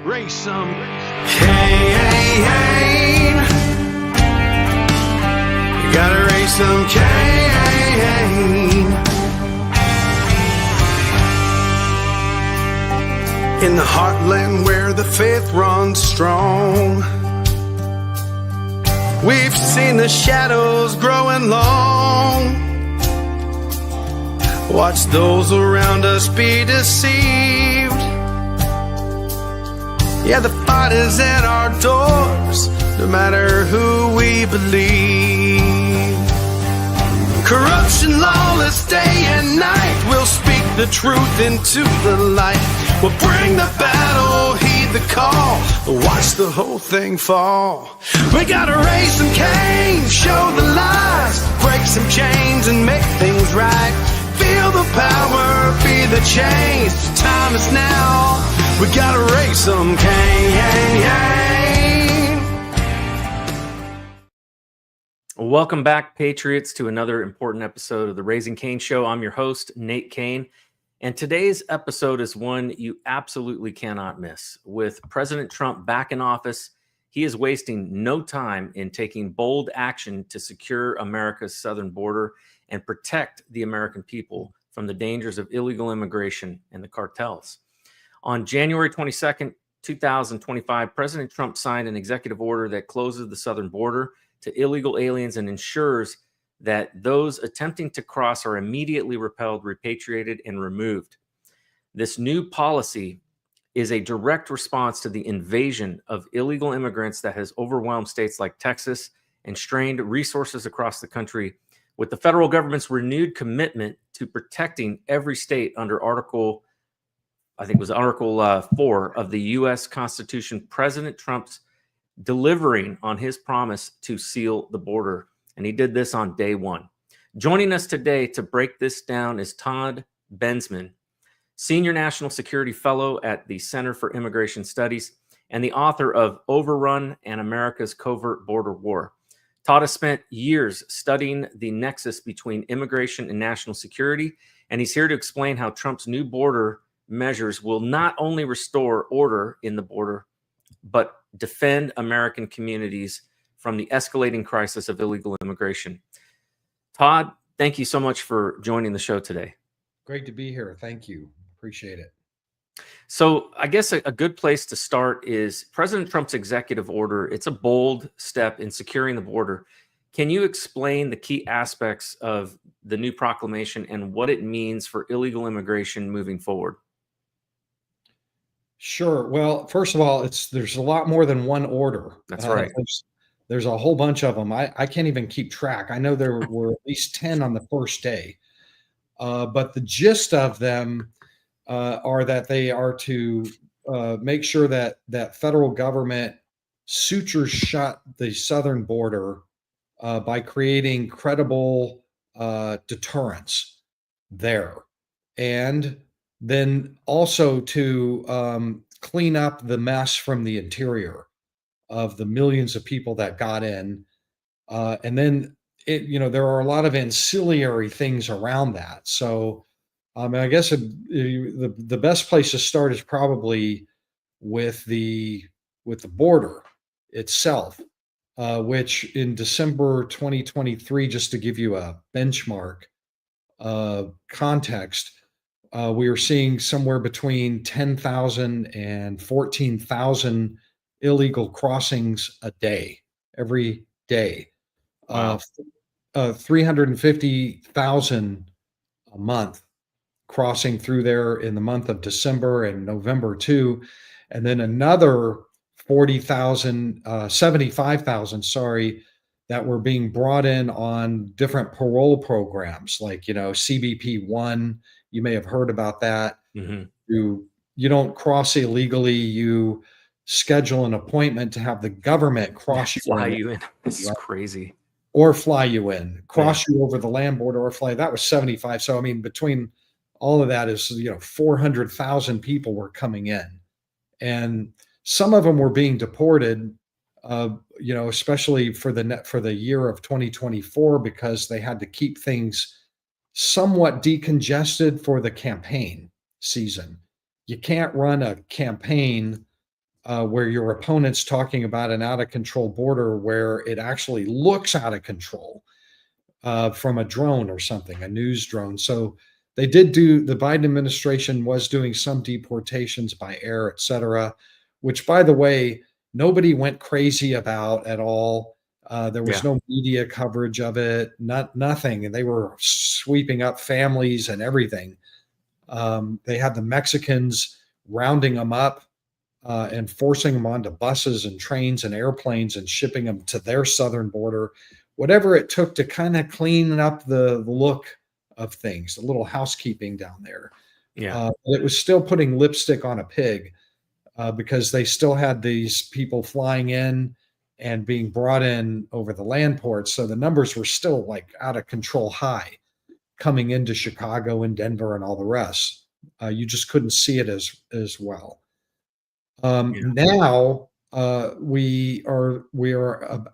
Raise some Cain. You gotta raise some Cain. In the heartland where the faith runs strong, we've seen the shadows growing long. Watch those around us be deceived. Yeah, the fight is at our doors, no matter who we believe. Corruption, lawless day and night, we'll speak the truth into the light. We'll bring the battle, heed the call, watch the whole thing fall. We gotta raise some Cain, show the lies, break some chains and make things right. Feel the power, be the change, the time is now. We gotta raise some Cain. Welcome back, Patriots, to another important episode of the Raising Cain Show. I'm your host, Nate Cain, and today's episode is one you absolutely cannot miss. With President Trump back in office, he is wasting no time in taking bold action to secure America's southern border and protect the American people from the dangers of illegal immigration and the cartels. On January 22nd, 2025, President Trump signed an executive order that closes the southern border to illegal aliens and ensures that those attempting to cross are immediately repelled, repatriated, and removed. This new policy is a direct response to the invasion of illegal immigrants that has overwhelmed states like Texas and strained resources across the country, with the federal government's renewed commitment to protecting every state under Article 4 of the U.S. Constitution. President Trump's delivering on his promise to seal the border, and he did this on day one. Joining us today to break this down is Todd Bensman, Senior National Security Fellow at the Center for Immigration Studies and the author of Overrun and America's Covert Border War. Todd has spent years studying the nexus between immigration and national security, and he's here to explain how Trump's new border measures will not only restore order in the border, but defend American communities from the escalating crisis of illegal immigration. Todd, thank you so much for joining the show today. Great to be here. Thank you. Appreciate it. So I guess a good place to start is President Trump's executive order. It's a bold step in securing the border. Can you explain the key aspects of the new proclamation and what it means for illegal immigration moving forward? Sure. Well, first of all, there's a lot more than one order. That's right. There's a whole bunch of them. I can't even keep track. I know there were at least 10 on the first day. But the gist of them are that they are to make sure that federal government sutures shut the southern border by creating credible deterrence there. And then also to clean up the mess from the interior of the millions of people that got in. And then, there are a lot of ancillary things around that. So, I guess the best place to start is probably with the border itself, which in December 2023, just to give you a benchmark context, we were seeing somewhere between 10,000 and 14,000 illegal crossings a day, every day. Wow. 350,000 a month crossing through there in the month of December and November too. And then another 75,000, that were being brought in on different parole programs, like, CBP 1. You may have heard about that. Mm-hmm. You don't cross illegally. You schedule an appointment to have the government cross you in. This is crazy. Or fly you in, cross you over the land border or fly. That was 75. So, between all of that is, 400,000 people were coming in, and some of them were being deported, especially for the year of 2024, because they had to keep things somewhat decongested for the campaign season. You can't run a campaign where your opponent's talking about an out of control border where it actually looks out of control from a drone or something, a news drone. So they did do, the Biden administration was doing some deportations by air, et cetera, which, by the way, nobody went crazy about at all. There was no media coverage of it, nothing. And they were sweeping up families and everything. They had the Mexicans rounding them up and forcing them onto buses and trains and airplanes and shipping them to their southern border, whatever it took to kind of clean up the look of things, a little housekeeping down there. But it was still putting lipstick on a pig because they still had these people flying in and being brought in over the land ports. So the numbers were still like out of control high coming into Chicago and Denver and all the rest. You just couldn't see it as well. Now we are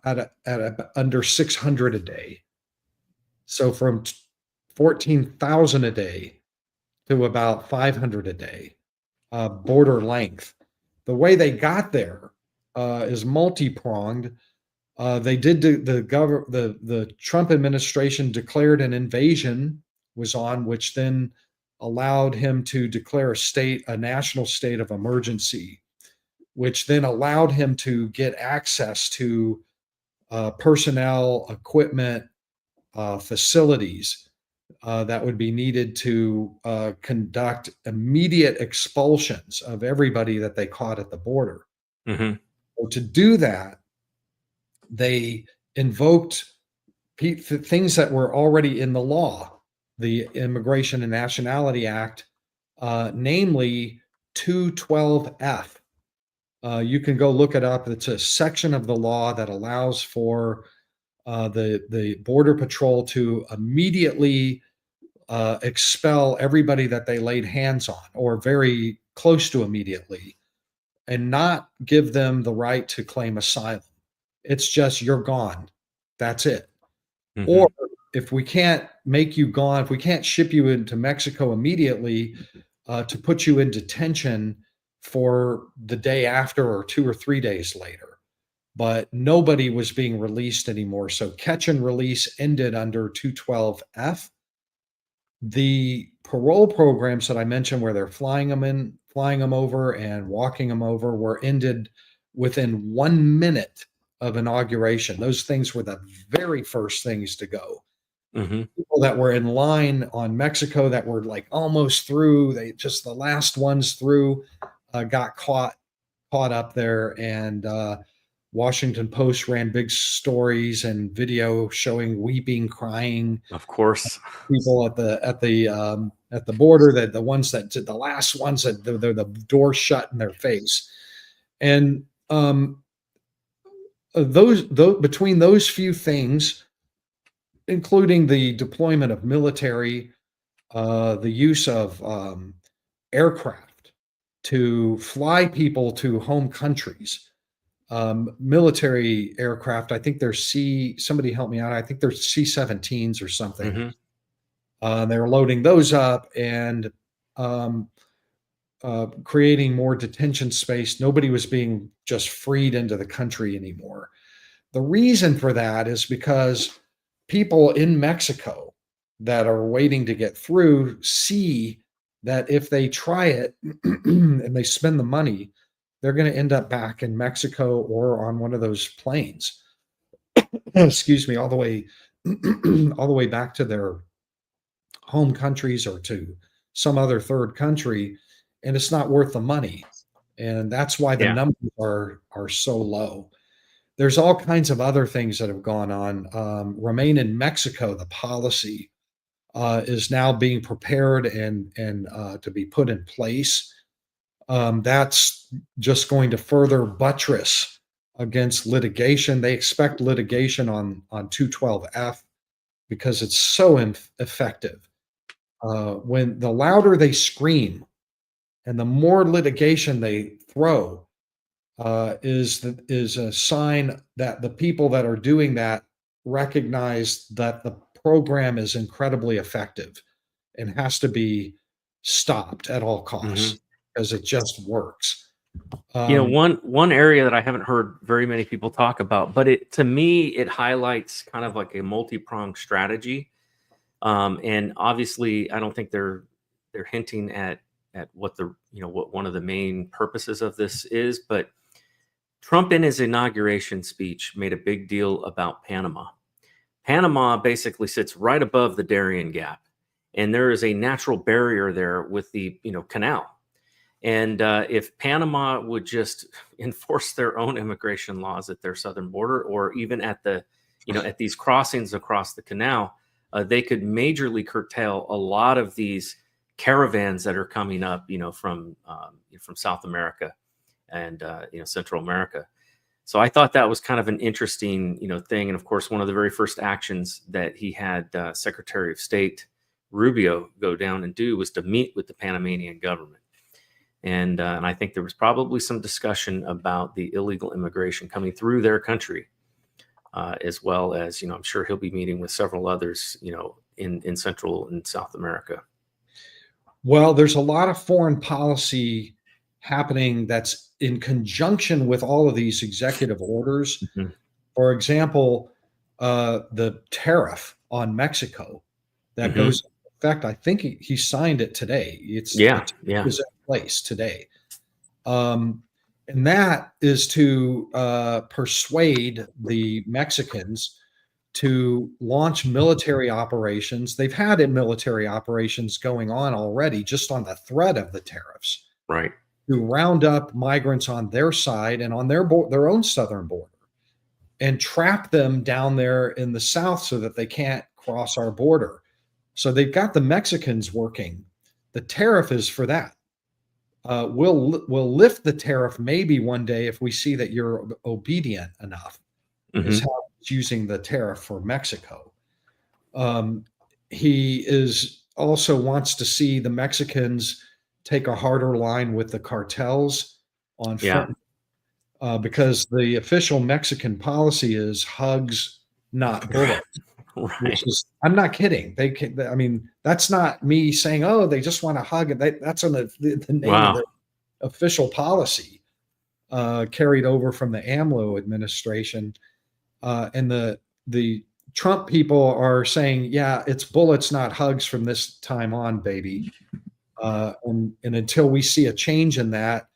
at under 600 a day. So from 14,000 a day to about 500 a day border length. The way they got there is multi-pronged. They did the Trump administration declared an invasion was on, which then allowed him to declare a national state of emergency, which then allowed him to get access to personnel, equipment, facilities that would be needed to conduct immediate expulsions of everybody that they caught at the border. So to do that, they invoked things that were already in the law, the Immigration and Nationality Act, namely 212F. You can go look it up. It's a section of the law that allows for the Border Patrol to immediately expel everybody that they laid hands on, or very close to immediately, and not give them the right to claim asylum. It's just, you're gone. That's it. Or if we can't make you gone, if we can't ship you into Mexico immediately, to put you in detention for the day after or 2 or 3 days later. But nobody was being released anymore. So catch and release ended under 212F. The parole programs that I mentioned, where they're flying them over and walking them over, were ended within 1 minute of inauguration. Those things were the very first things to go. People that were in line on Mexico that were like almost through, they just the last ones through, got caught up there. And Washington Post ran big stories and video showing weeping, crying, of course, people at the border, that the ones that the last ones that the door shut in their face. And those between those few things, including the deployment of military, the use of aircraft to fly people to home countries, military aircraft. I think they're somebody help me out. I think they're C-17s or something. They were loading those up and creating more detention space. Nobody was being just freed into the country anymore. The reason for that is because people in Mexico that are waiting to get through see that if they try it and they spend the money, they're going to end up back in Mexico or on one of those planes, excuse me, all the way back to their home countries or to some other third country, and it's not worth the money. And that's why the numbers are so low. There's all kinds of other things that have gone on. Remain in Mexico, the policy is now being prepared and to be put in place. That's just going to further buttress against litigation. They expect litigation on 212F because it's so effective. When the louder they scream and the more litigation they throw, is a sign that the people that are doing that recognize that the program is incredibly effective and has to be stopped at all costs because it just works. One area that I haven't heard very many people talk about, but to me it highlights kind of like a multi-pronged strategy. And obviously, I don't think they're hinting at what what one of the main purposes of this is. But Trump, in his inauguration speech, made a big deal about Panama. Panama basically sits right above the Darien Gap, and there is a natural barrier there with the canal. And if Panama would just enforce their own immigration laws at their southern border, or even at at these crossings across the canal, they could majorly curtail a lot of these caravans that are coming up, from South America and Central America. So I thought that was kind of an interesting thing. And of course, one of the very first actions that he had Secretary of State Rubio go down and do was to meet with the Panamanian government. And I think there was probably some discussion about the illegal immigration coming through their country, as well as, I'm sure he'll be meeting with several others, in Central and South America. Well, there's a lot of foreign policy happening that's in conjunction with all of these executive orders. Mm-hmm. For example, the tariff on Mexico that Mm-hmm. goes into effect. I think he signed it today. It's in place today. And that is to persuade the Mexicans to launch military operations. They've had military operations going on already just on the threat of the tariffs. Right. To round up migrants on their side and on their own southern border and trap them down there in the south so that they can't cross our border. So they've got the Mexicans working. The tariff is for that. We'll lift the tariff maybe one day if we see that you're obedient enough. Mm-hmm. Is how he's using the tariff for Mexico. He also wants to see the Mexicans take a harder line with the cartels on front, because the official Mexican policy is hugs, not bullets. Right. I'm not kidding. I mean, that's not me saying, oh, they just want to hug. That's on the name of the official policy, carried over from the AMLO administration. And the Trump people are saying, yeah, it's bullets, not hugs from this time on, baby. And until we see a change in that,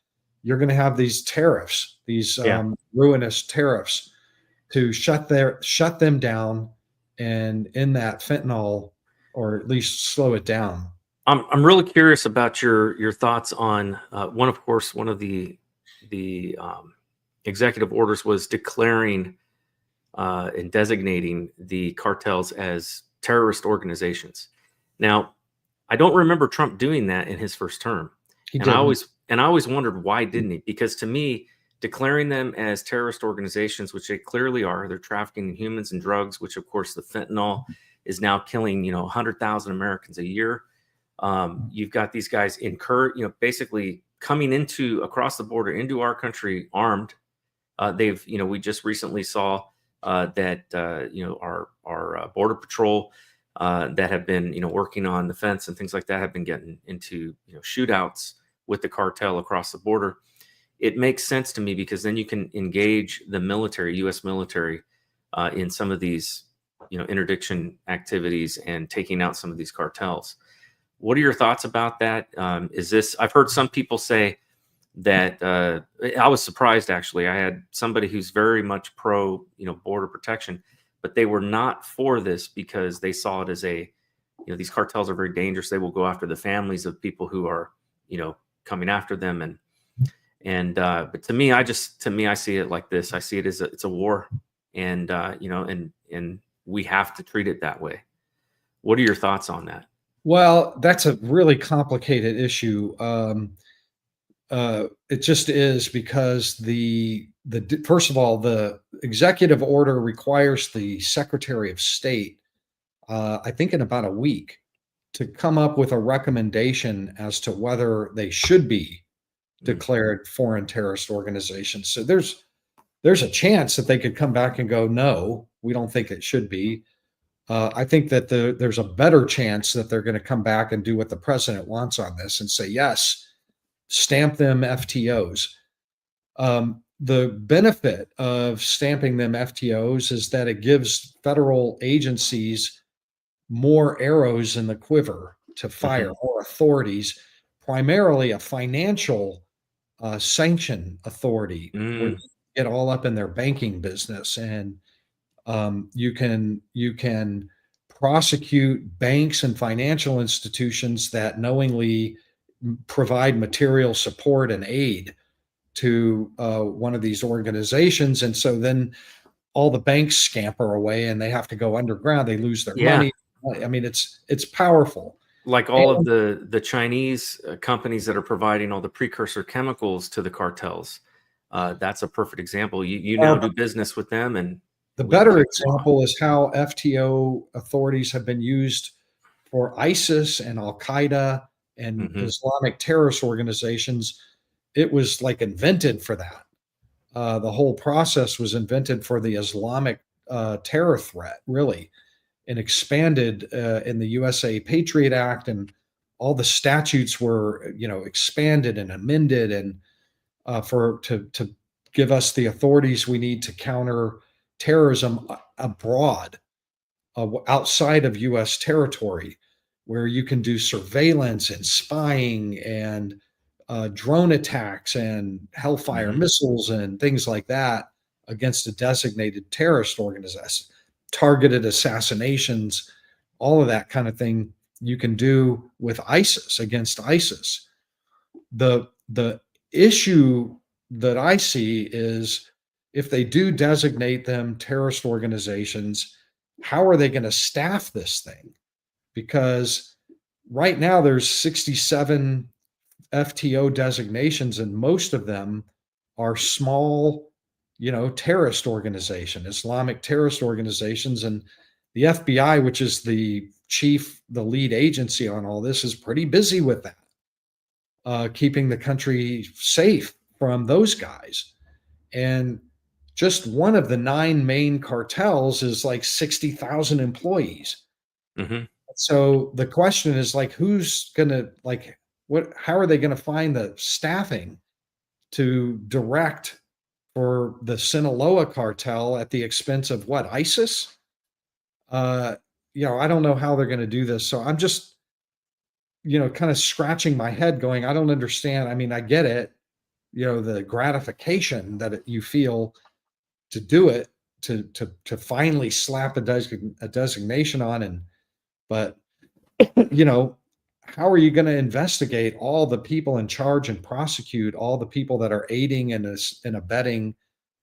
you're going to have these tariffs, these ruinous tariffs, to shut them down and end that fentanyl, or at least slow it down. I'm really curious about your thoughts on one of the executive orders was declaring and designating the cartels as terrorist organizations. Now, I don't remember Trump doing that in his first term. I always wondered, why didn't he? Because to me, declaring them as terrorist organizations, which they clearly are, they're trafficking in humans and drugs, which of course the fentanyl is now killing, 100,000 Americans a year. You've got these guys basically coming across the border into our country armed. We just recently saw that our border patrol that have been working on the fence and things like that have been getting into shootouts with the cartel across the border. It makes sense to me, because then you can engage the military, U.S. military, in some of these interdiction activities and taking out some of these cartels. What are your thoughts about that? I've heard some people say that I was surprised, actually. I had somebody who's very much pro, border protection, but they were not for this because they saw it as these cartels are very dangerous. They will go after the families of people who are, coming after them. But to me, I see it like this. I see it as it's a war, and we have to treat it that way. What are your thoughts on that? Well, that's a really complicated issue. It just is, because first of all, the executive order requires the Secretary of State, I think in about a week, to come up with a recommendation as to whether they should be declared foreign terrorist organizations. So there's a chance that they could come back and go, no, we don't think it should be. I think that there's a better chance that they're going to come back and do what the president wants on this and say, yes, stamp them FTOs. The benefit of stamping them FTOs is that it gives federal agencies more arrows in the quiver to fire, Mhm. more authorities, primarily a financial sanction authority where Mm. you get all up in their banking business, and you can prosecute banks and financial institutions that knowingly provide material support and aid to one of these organizations, and so then all the banks scamper away and they have to go underground. They lose their Yeah. money. I mean, it's powerful. Like all of And the Chinese companies that are providing all the precursor chemicals to the cartels. That's a perfect example. You now uh, do business with them, and the we better break the law. example is how FTO authorities have been used for ISIS and Al Qaeda and Hmm. Islamic terrorist organizations. It was like invented for that. The whole process was invented for the Islamic terror threat, really, and expanded in the USA Patriot Act, and all the statutes were, expanded and amended, and for to give us the authorities we need to counter terrorism abroad, outside of U.S. territory, where you can do surveillance and spying and drone attacks and Hellfire Hmm. missiles and things like that against a designated terrorist organization, targeted assassinations, all of that kind of thing you can do with ISIS, against ISIS. The issue that I see is, if they do designate them terrorist organizations, how are they going to staff this thing? Because right now there's 67 FTO designations, and most of them are small, terrorist Islamic terrorist organizations. And the FBI, which is the lead agency on all this, is pretty busy with that, keeping the country safe from those guys. And just one of the 9 main cartels is like 60,000 employees. Hmm. So the question is, like, who's gonna, like, how are they gonna find the staffing to direct for the Sinaloa cartel at the expense of what, ISIS? Uh, I don't know how they're gonna do this. So I'm just, kind of scratching my head going, I don't understand. I mean, I get it, the gratification that you feel to do it, to finally slap a designation on, and but you know, how are you going to investigate all the people in charge and prosecute all the people that are aiding and abetting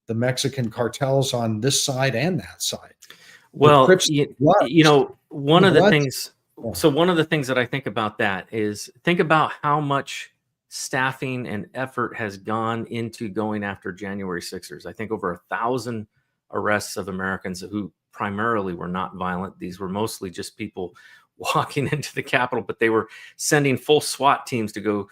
the Mexican cartels on this side and that side? The Well, Crips, Bloods, one the of the Bloods. things, Yeah. so one of the things that I think about that is, think about how much staffing and effort has gone into going after January Sixers. I think over 1,000 arrests of Americans who primarily were not violent. These were mostly just people walking into the Capitol, but they were sending full SWAT teams to go,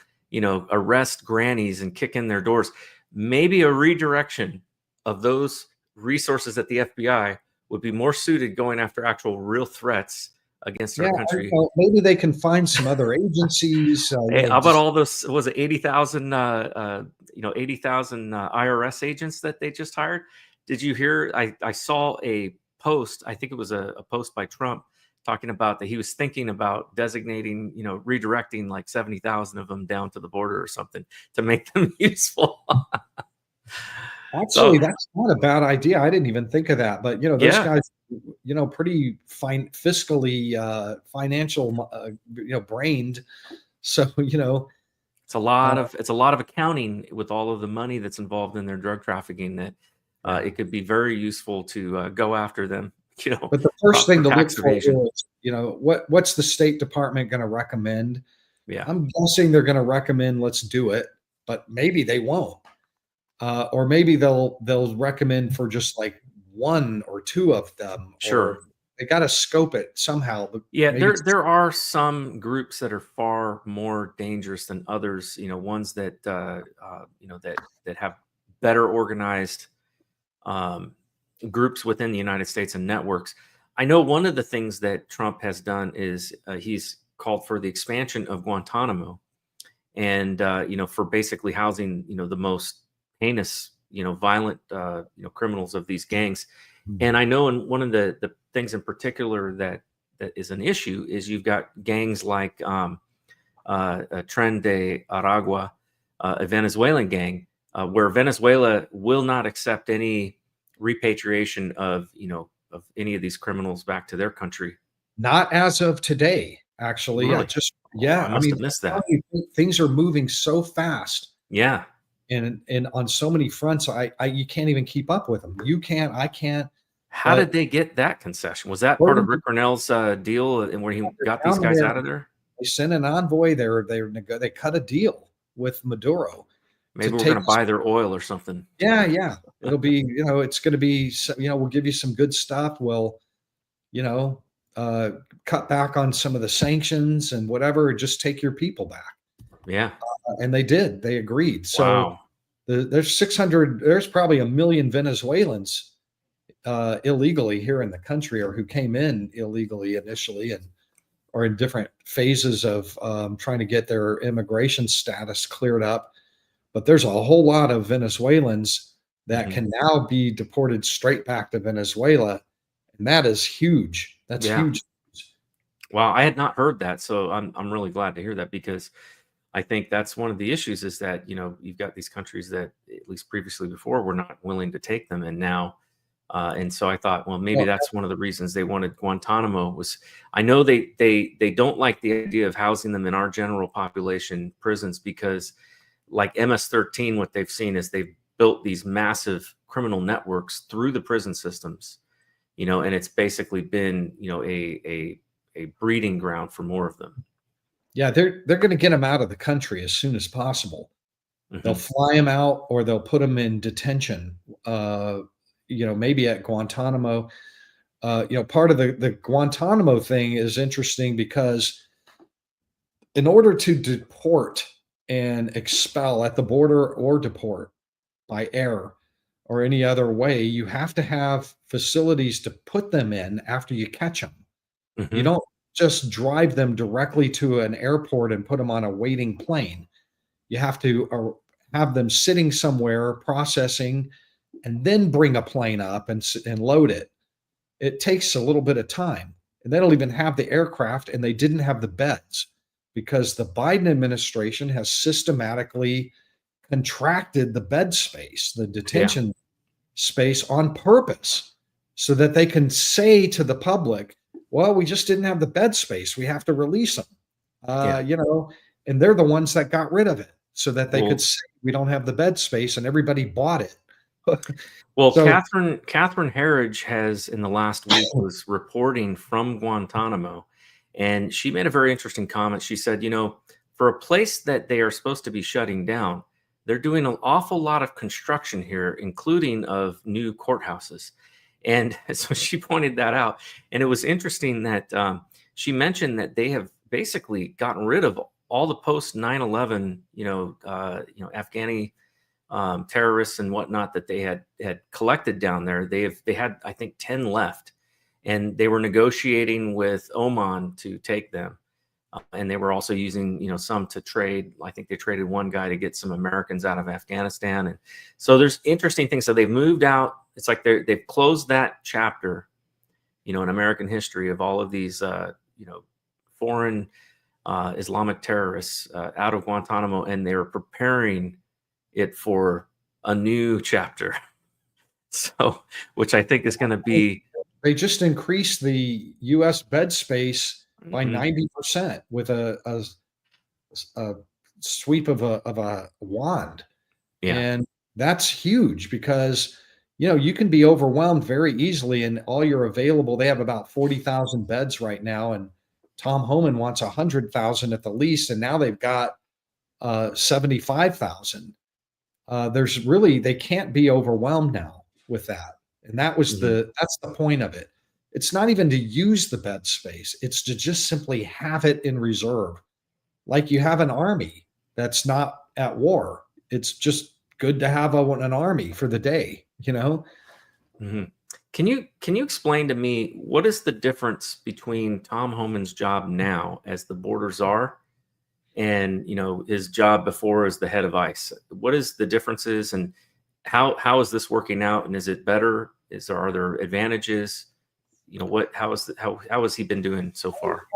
arrest grannies and kick in their doors. Maybe a redirection of those resources at the FBI would be more suited going after actual real threats against our Yeah, country. maybe they can find some other agencies. Hey, how about all those? Was it 80,000? 80,000 IRS agents that they just hired. Did you hear? I saw a post. I think it was a post by Trump talking about that he was thinking about designating, redirecting like 70,000 of them down to the border or something to make them useful. Actually, So that's not a bad idea. I didn't even think of that. But those yeah, guys, pretty fine fiscally, financial, brained. So uh, it's a lot of accounting with all of the money that's involved in their drug trafficking, that yeah. it could be very useful to go after them, But the first thing for to look tax for evasion. is, what's the State Department going to recommend? Yeah, I'm guessing they're going to recommend let's do it, but maybe they won't. Or maybe they'll recommend for just like one or two of them, sure. or they got to scope it somehow. But Yeah, maybe, there are some groups that are far more dangerous than others. Ones that that have better organized um, groups within the United States and networks. I know one of the things that Trump has done is he's called for the expansion of Guantanamo, and for basically housing the most heinous, violent, criminals of these gangs. And I know in one of the things in particular that is an issue is you've got gangs like Tren de Aragua, a Venezuelan gang, where Venezuela will not accept any repatriation of any of these criminals back to their country. Not as of today, actually. Really? Yeah, I I must mean, have missed I'm that. telling you, things are moving so fast Yeah. and on so many fronts, you can't even keep up with them. You can't, I can't. How did But they get that concession? Was that part of according Rick Cornell's deal, and where he to got these down guys there, out of there? they sent an envoy. They cut a deal with Maduro to Maybe we're take. going to buy their oil or something. Yeah, yeah. It'll be, it's going to be, we'll give you some good stuff. We'll, you know, uh, cut back on some of the sanctions and whatever. Just take your people back. Yeah. And they did. They agreed. So Wow. there's 600. There's probably 1 million Venezuelans illegally here in the country, or who came in illegally initially and are in different phases of trying to get their immigration status cleared up. But there's a whole lot of Venezuelans that Mhm. can now be deported straight back to Venezuela, and that is huge. That's Yeah. huge. Wow, I had not heard that, so I'm really glad to hear that, because I think that's one of the issues is that you've got these countries that at least previously before were not willing to take them, and now, and so I thought, well, maybe Well, that's one of the reasons they wanted Guantanamo. Was I know they don't like the idea of housing them in our general population prisons, because like MS-13, what they've seen is they've built these massive criminal networks through the prison systems, and it's basically been a breeding ground for more of them. yeah, they're going to get them out of the country as soon as possible. They'll Mhm. fly them out, or they'll put them in detention. Maybe at Guantanamo. Part of the Guantanamo thing is interesting because in order to deport and expel at the border or deport by air or any other way, you have to have facilities to put them in after you catch them. You Mhm. don't just drive them directly to an airport and put them on a waiting plane. You have to have them sitting somewhere processing and then bring a plane up and load it. It takes a little bit of time. And they don't even have the aircraft, and they didn't have the beds because the Biden administration has systematically contracted the bed space, the Yeah. detention space on purpose so that they can say to the public, well, we just didn't have the bed space. We have to release them. Yeah. And they're the ones that got rid of it so that they could Well, say we don't have the bed space, and everybody bought it. well, So Catherine Herridge has in the last week was reporting from Guantanamo, and she made a very interesting comment. She said, for a place that they are supposed to be shutting down, they're doing an awful lot of construction here, including of new courthouses. And so she pointed that out. And it was interesting that she mentioned that they have basically gotten rid of all the post 9/11, Afghani terrorists and whatnot that they had collected down there. They had, I think, 10 left, and they were negotiating with Oman to take them. And they were also using, some to trade. I think they traded one guy to get some Americans out of Afghanistan. And so there's interesting things. So they've moved out. It's like they've closed that chapter, in American history of all of these, foreign Islamic terrorists out of Guantanamo, and they're preparing it for a new chapter. So, which I think is going to be. they just increased the U.S. bed space by Mhm. 90% with a sweep of a wand. Yeah. And that's huge because, you can be overwhelmed very easily, and all your available, they have about 40,000 beds right now. And Tom Homan wants 100,000 at the least. And now they've got 75,000. They can't be overwhelmed now with that. And Mhm. that's the point of it. It's not even to use the bed space. It's to just simply have it in reserve. Like you have an army that's not at war. It's just good to have an army for the day. Mhm. Can you explain to me what is the difference between Tom Homan's job now as the borders are, and his job before as the head of ICE? What is the differences, and how is this working out, and is it better? Are there advantages? How has he been doing so far?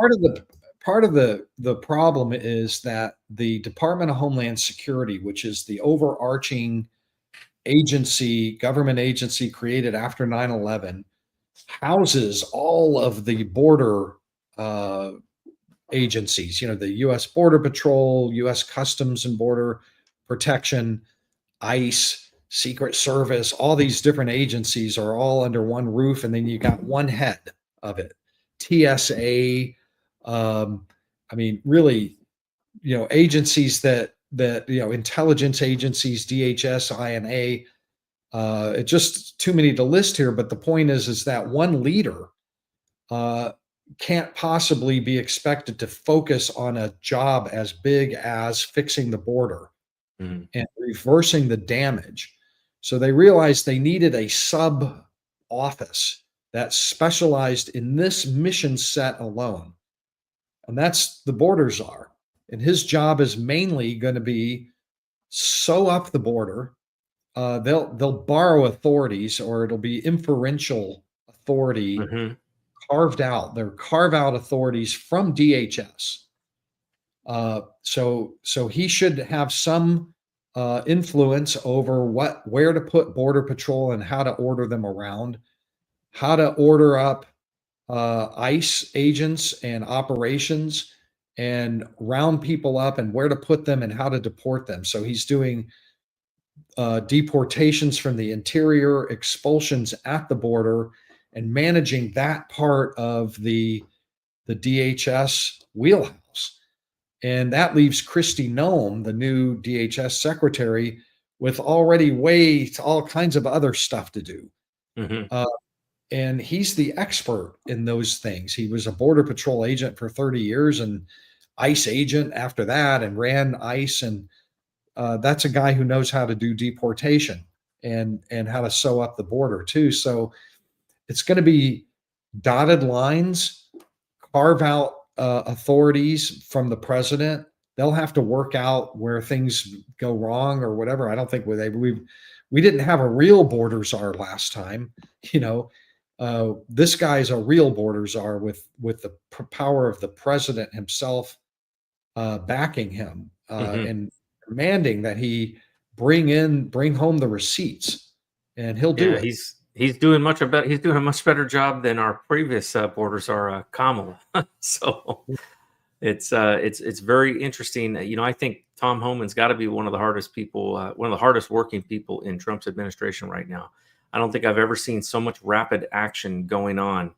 Part of the problem is that the Department of Homeland Security, which is the overarching government agency created after 9/11, houses all of the border agencies, the U.S. Border Patrol, U.S. Customs and Border Protection, ICE, Secret Service. All these different agencies are all under one roof, and then you got one head of it. TSA, really, agencies that intelligence agencies, DHS, INA. It's just too many to list here, but the point is that one leader can't possibly be expected to focus on a job as big as fixing the border and reversing the damage. So they realized they needed a sub office that specialized in this mission set alone. And that's the border czar. And his job is mainly going to be sew up the border. They'll borrow authorities, or it'll be inferential authority carved out. They're carve out authorities from DHS. So he should have some influence over where to put Border Patrol and how to order them around, how to order up ICE agents and operations, and round people up, and where to put them and how to deport them. So he's doing deportations from the interior, expulsions at the border, and managing that part of the DHS wheelhouse. And that leaves Kristi Noem, the new DHS secretary, with already all kinds of other stuff to do. And he's the expert in those things. He was a Border Patrol agent for 30 years and ICE agent after that, and ran ICE. And that's a guy who knows how to do deportation and how to sew up the border too. So it's going to be dotted lines, carve out authorities from the president. They'll have to work out where things go wrong or whatever. I don't think we didn't have a real border czar last time. This guy's a real border czar with the power of the president himself backing him and demanding that he bring home the receipts, and he'll do it. He's doing a much better job than our previous border czar, Kamala. So it's very interesting. I think Tom Homan's got to be one of the hardest working people in Trump's administration right now. I don't think I've ever seen so much rapid action going on.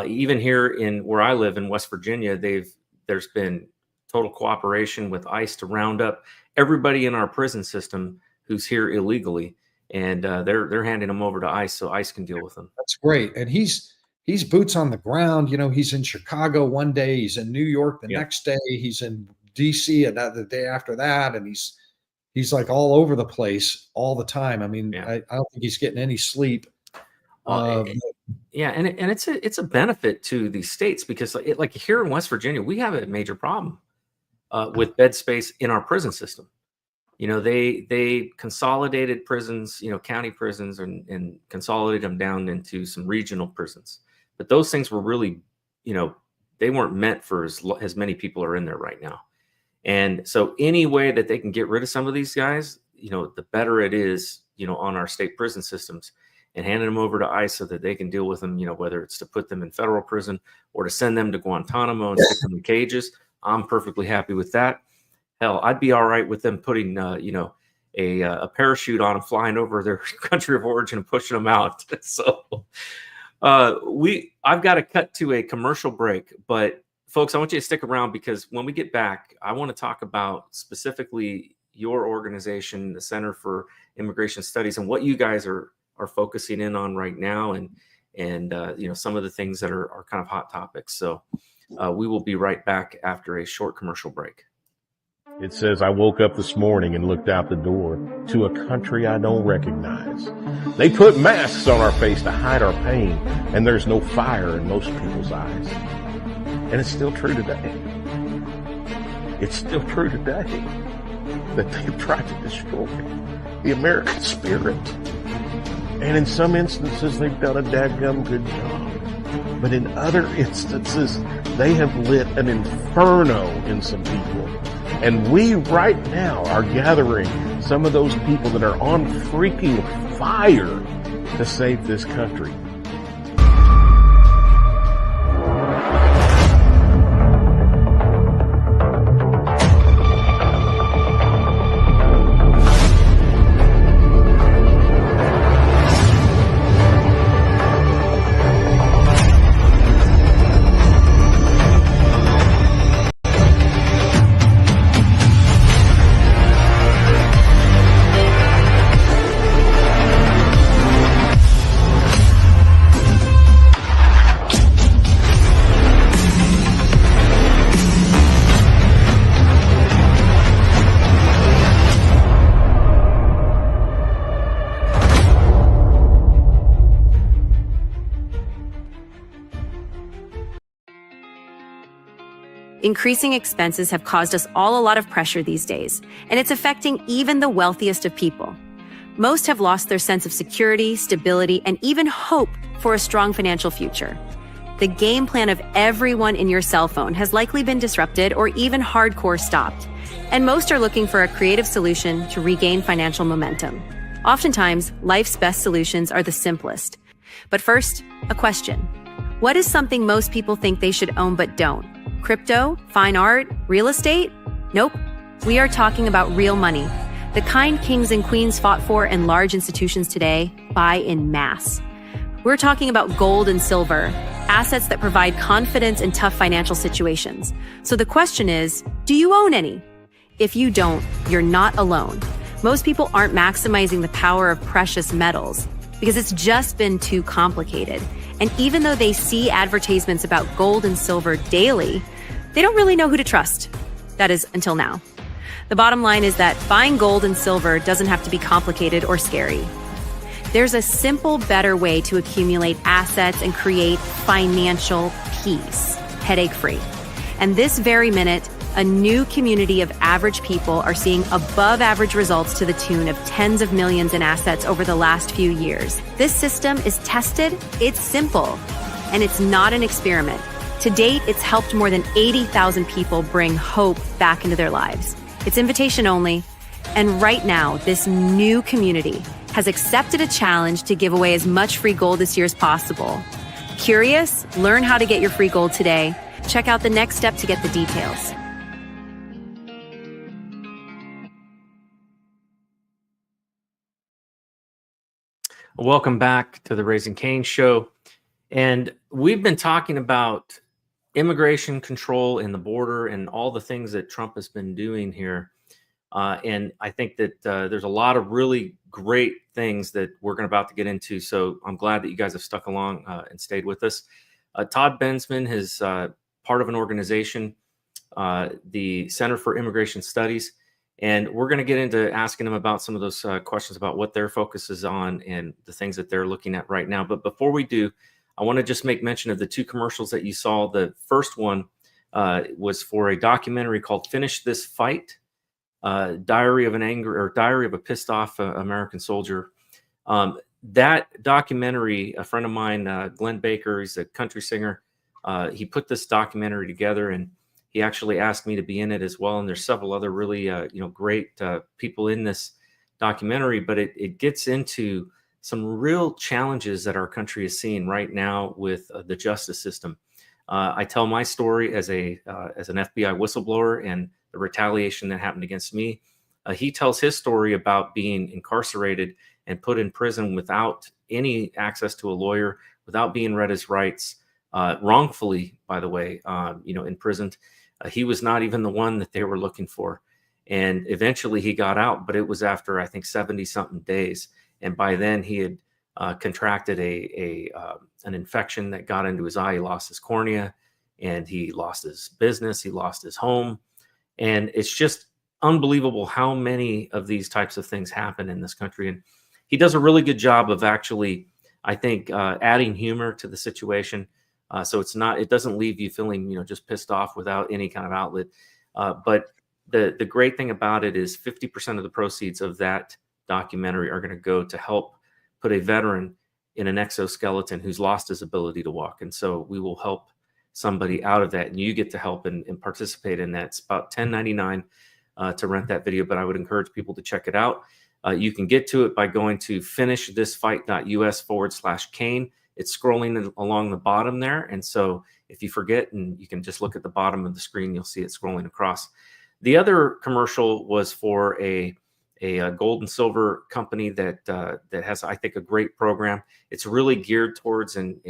Even here in where I live in West Virginia, there's been total cooperation with ICE to round up everybody in our prison system who's here illegally, and they're handing them over to ICE so ICE can deal with them. That's great. And he's boots on the ground. He's in Chicago one day, he's in New York the next day, he's in DC another day after that, and he's like all over the place all the time. I don't think he's getting any sleep. And it's a benefit to these states, because like here in West Virginia, we have a major problem with bed space in our prison system. They consolidated prisons, county prisons, and consolidated them down into some regional prisons. But those things were really, they weren't meant for as many people are in there right now. And so any way that they can get rid of some of these guys, the better it is, on our state prison systems, and handing them over to ICE so that they can deal with them, whether it's to put them in federal prison or to send them to Guantanamo and stick them in cages. I'm perfectly happy with that. Hell, I'd be all right with them putting, a parachute on them, flying over their country of origin and pushing them out. So I've got to cut to a commercial break, but folks, I want you to stick around, because when we get back, I want to talk about specifically your organization, the Center for Immigration Studies, and what you guys are focusing in on right now, and some of the things that are kind of hot topics. So we will be right back after a short commercial break. It says, I woke up this morning and looked out the door to a country I don't recognize. They put masks on our face to hide our pain, and there's no fire in most people's eyes. And it's still true today. It's still true today that they've tried to destroy the American spirit. And in some instances, they've done a dadgum good job. But in other instances, they have lit an inferno in some people. And we right now are gathering some of those people that are on freaking fire to save this country. Increasing expenses have caused us all a lot of pressure these days, and it's affecting even the wealthiest of people. Most have lost their sense of security, stability, and even hope for a strong financial future. The game plan of everyone in your cell phone has likely been disrupted or even hardcore stopped, and most are looking for a creative solution to regain financial momentum. Oftentimes, life's best solutions are the simplest. But first, a question. What is something most people think they should own but don't? Crypto, fine art, real estate? Nope. We are talking about real money. The kind kings and queens fought for and large institutions today buy in mass. We're talking about gold and silver, assets that provide confidence in tough financial situations. So the question is, do you own any? If you don't, you're not alone. Most people aren't maximizing the power of precious metals because it's just been too complicated. And even though they see advertisements about gold and silver daily, they don't really know who to trust. That is, until now. The bottom line is that buying gold and silver doesn't have to be complicated or scary. There's a simple, better way to accumulate assets and create financial peace, headache-free. And this very minute, a new community of average people are seeing above average results to the tune of tens of millions in assets over the last few years. This system is tested, it's simple, and it's not an experiment. To date, it's helped more than 80,000 people bring hope back into their lives. It's invitation only, and right now, this new community has accepted a challenge to give away as much free gold this year as possible. Curious? Learn how to get your free gold today. Check out the next step to get the details. Welcome back to the Raising Cain Show. And we've been talking about immigration control in the border and all the things that Trump has been doing here. And I think that there's a lot of really great things that we're about to get into. So I'm glad that you guys have stuck along and stayed with us. Todd Bensman is part of an organization, the Center for Immigration Studies. And we're going to get into asking them about some of those questions about what their focus is on and the things that they're looking at right now. But before we do, I want to just make mention of the two commercials that you saw. The first one was for a documentary called Finish This Fight, Diary of a Pissed Off American Soldier. That documentary, a friend of mine, Glenn Baker, he's a country singer, he put this documentary together, and he actually asked me to be in it as well. And there's several other really great people in this documentary, but it gets into some real challenges that our country is seeing right now with the justice system. I tell my story as an FBI whistleblower and the retaliation that happened against me. He tells his story about being incarcerated and put in prison without any access to a lawyer, without being read his rights, wrongfully, by the way, imprisoned. He was not even the one that they were looking for. And eventually he got out, but it was after, I think, 70-something days. And by then he had contracted an infection that got into his eye. He lost his cornea, and he lost his business. He lost his home. And it's just unbelievable how many of these types of things happen in this country. And he does a really good job of actually, I think, adding humor to the situation. So it doesn't leave you feeling, just pissed off without any kind of outlet. But the great thing about it is 50% of the proceeds of that documentary are going to go to help put a veteran in an exoskeleton who's lost his ability to walk. And so we will help somebody out of that, and you get to help and participate in that. It's about $10.99 to rent that video, but I would encourage people to check it out. You can get to it by going to finishthisfight.us/Cain. It's scrolling along the bottom there. And so if you forget, and you can just look at the bottom of the screen, you'll see it scrolling across. The other commercial was for a gold and silver company that has, I think, a great program. It's really geared towards and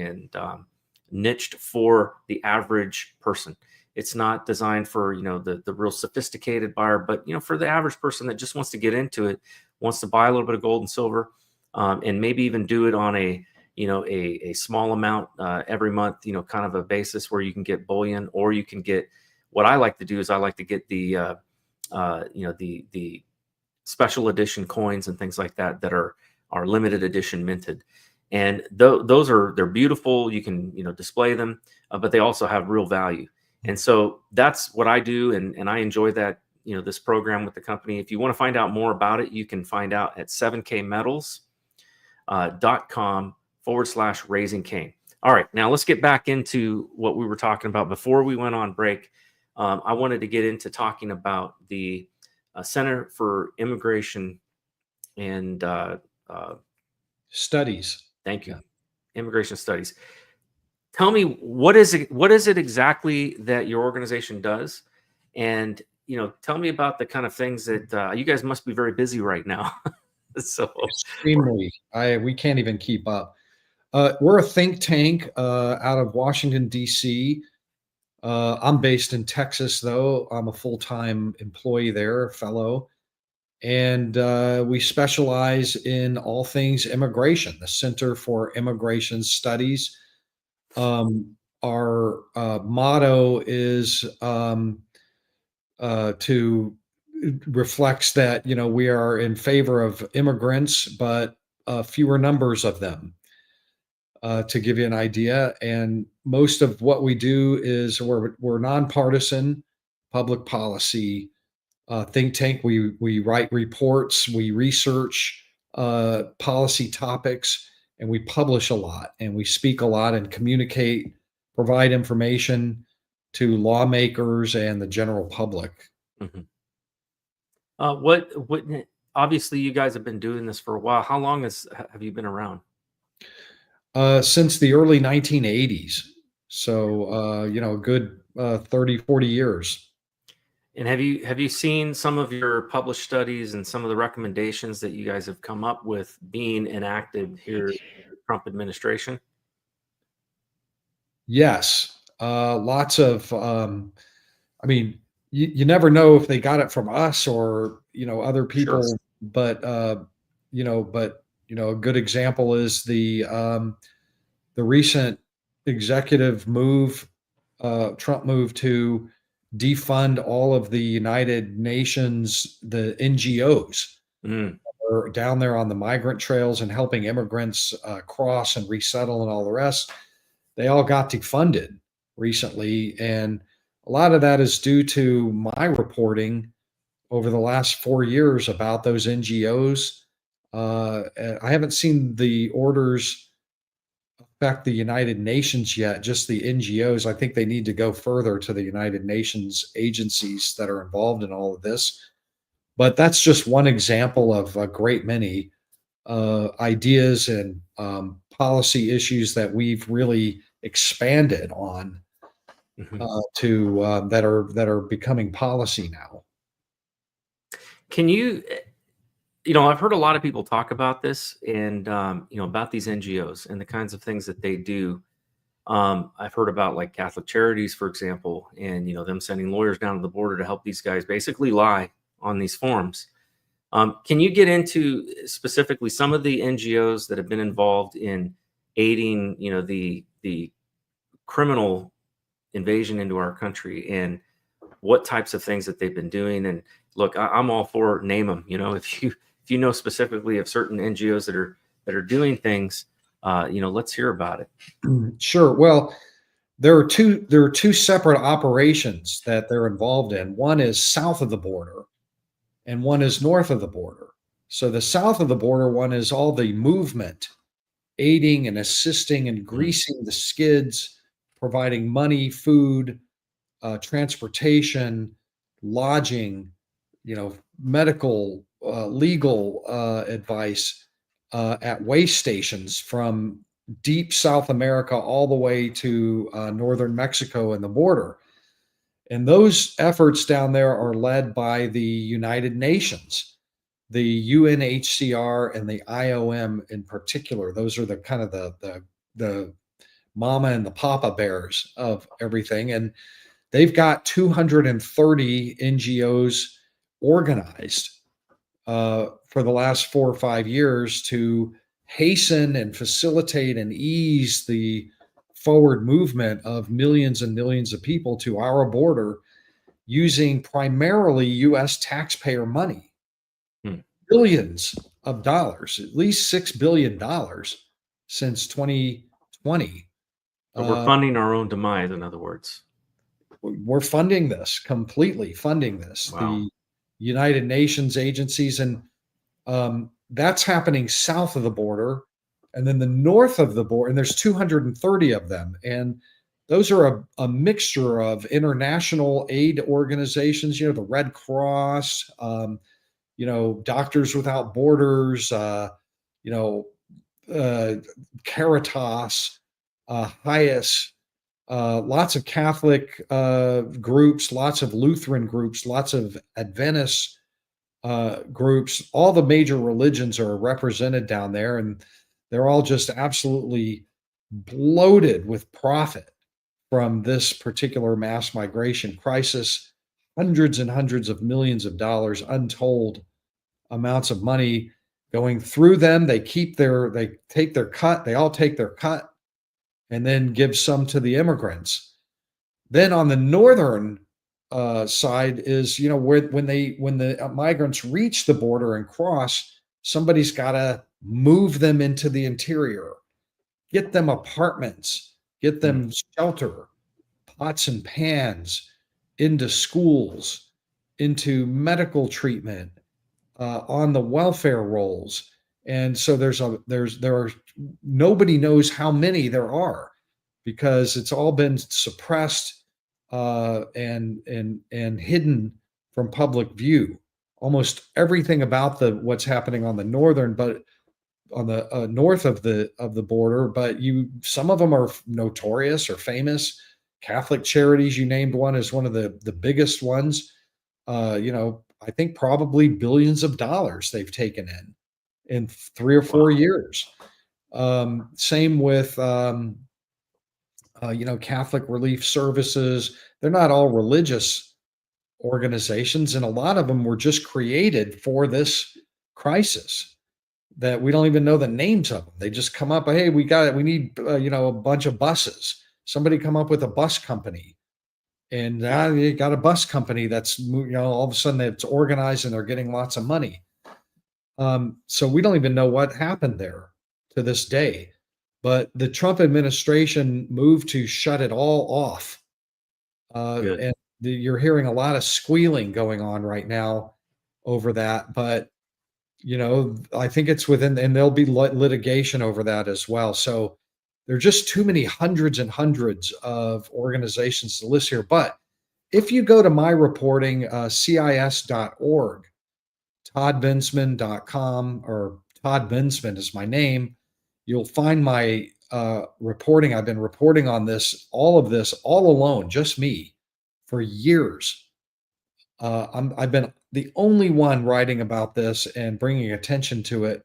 niched for the average person. It's not designed for, the real sophisticated buyer, but, for the average person that just wants to get into it, wants to buy a little bit of gold and silver, and maybe even do it on a small amount every month, kind of a basis where you can get bullion, or you can get, what I like to do is I like to get the special edition coins and things like that are limited edition minted. And they're beautiful. You can, display them, but they also have real value. And so that's what I do. And I enjoy that, this program with the company. If you want to find out more about it, you can find out at 7kmetals.com/Raising Cain. All right, now let's get back into what we were talking about before we went on break. I wanted to get into talking about the Center for Immigration and Studies. Thank you. Immigration Studies. Tell me, what is it exactly that your organization does? And, tell me about the kind of things that you guys must be very busy right now. So extremely, we can't even keep up. We're a think tank out of Washington, D.C. I'm based in Texas, though. I'm a full-time employee there, fellow. And we specialize in all things immigration, the Center for Immigration Studies. Our motto is to reflects that, we are in favor of immigrants, but fewer numbers of them, to give you an idea. And most of what we do is we're nonpartisan public policy think tank. We write reports, we research policy topics, and we publish a lot, and we speak a lot and communicate, provide information to lawmakers and the general public. Mm-hmm. What obviously you guys have been doing this for a while. How long have you been around? Since the early 1980s. So, a good 30, 40 years. And have you seen some of your published studies and some of the recommendations that you guys have come up with being enacted here in the Trump administration? Yes. Lots of, you never know if they got it from us or, other people, sure. But, a good example is the recent executive move, Trump move to defund all of the United Nations, the NGOs are down there on the migrant trails and helping immigrants cross and resettle and all the rest. They all got defunded recently. And a lot of that is due to my reporting over the last 4 years about those NGOs. I haven't seen the orders affect the United Nations yet, just the NGOs. I think they need to go further to the United Nations agencies that are involved in all of this. But that's just one example of a great many ideas and policy issues that we've really expanded on to that are becoming policy now. Can you? I've heard a lot of people talk about this and, about these NGOs and the kinds of things that they do. I've heard about like Catholic Charities, for example, and, them sending lawyers down to the border to help these guys basically lie on these forms. Can you get into specifically some of the NGOs that have been involved in aiding, the criminal invasion into our country and what types of things that they've been doing? And look, I'm all for name them, if you know specifically of certain NGOs that are doing things, let's hear about it. Sure. Well, there are two separate operations that they're involved in. One is south of the border and one is north of the border. So the south of the border one is all the movement, aiding and assisting and greasing the skids, providing money, food, transportation, lodging, medical, legal advice at way stations from deep South America all the way to northern Mexico and the border. And those efforts down there are led by the United Nations, the UNHCR and the IOM in particular. Those are the kind of the mama and the papa bears of everything. And they've got 230 NGOs organized for the last 4 or 5 years to hasten and facilitate and ease the forward movement of millions and millions of people to our border using primarily U.S. taxpayer money. Billions of dollars, at least $6 billion since 2020. We're funding our own demise, in other words. We're funding this, completely funding this. Wow. The United Nations agencies, and that's happening south of the border. And then the north of the border, and there's 230 of them. And those are a mixture of international aid organizations, the Red Cross, Doctors Without Borders, Caritas, HIAS, lots of Catholic groups, lots of Lutheran groups, lots of Adventist groups. All the major religions are represented down there, and they're all just absolutely bloated with profit from this particular mass migration crisis. Hundreds and hundreds of millions of dollars, untold amounts of money going through them. They take their cut. They all take their cut and then give some to the immigrants. Then on the northern side is, when the migrants reach the border and cross, somebody's got to move them into the interior, get them apartments, get them shelter, pots and pans, into schools, into medical treatment, on the welfare rolls. And so nobody knows how many there are, because it's all been suppressed and hidden from public view. Almost everything about what's happening on the northern, but on the north of the border, but some of them are notorious or famous. Catholic Charities, you named one, as one of the biggest ones. I think probably billions of dollars they've taken in 3 or 4 years. Same with Catholic Relief Services. They're not all religious organizations, and a lot of them were just created for this crisis that we don't even know the names of them. They just come up, hey, we need a bunch of buses. Somebody come up with a bus company, and now you got a bus company that's all of a sudden it's organized and they're getting lots of money. So we don't even know what happened there to this day. But the Trump administration moved to shut it all off. And you're hearing a lot of squealing going on right now over that. But, I think it's within, and there'll be litigation over that as well. So there are just too many hundreds and hundreds of organizations to list here. But if you go to my reporting, CIS.org, toddbensman.com, or Todd Bensman is my name, you'll find my reporting. I've been reporting on all of this all alone, just me, for years. I've been the only one writing about this and bringing attention to it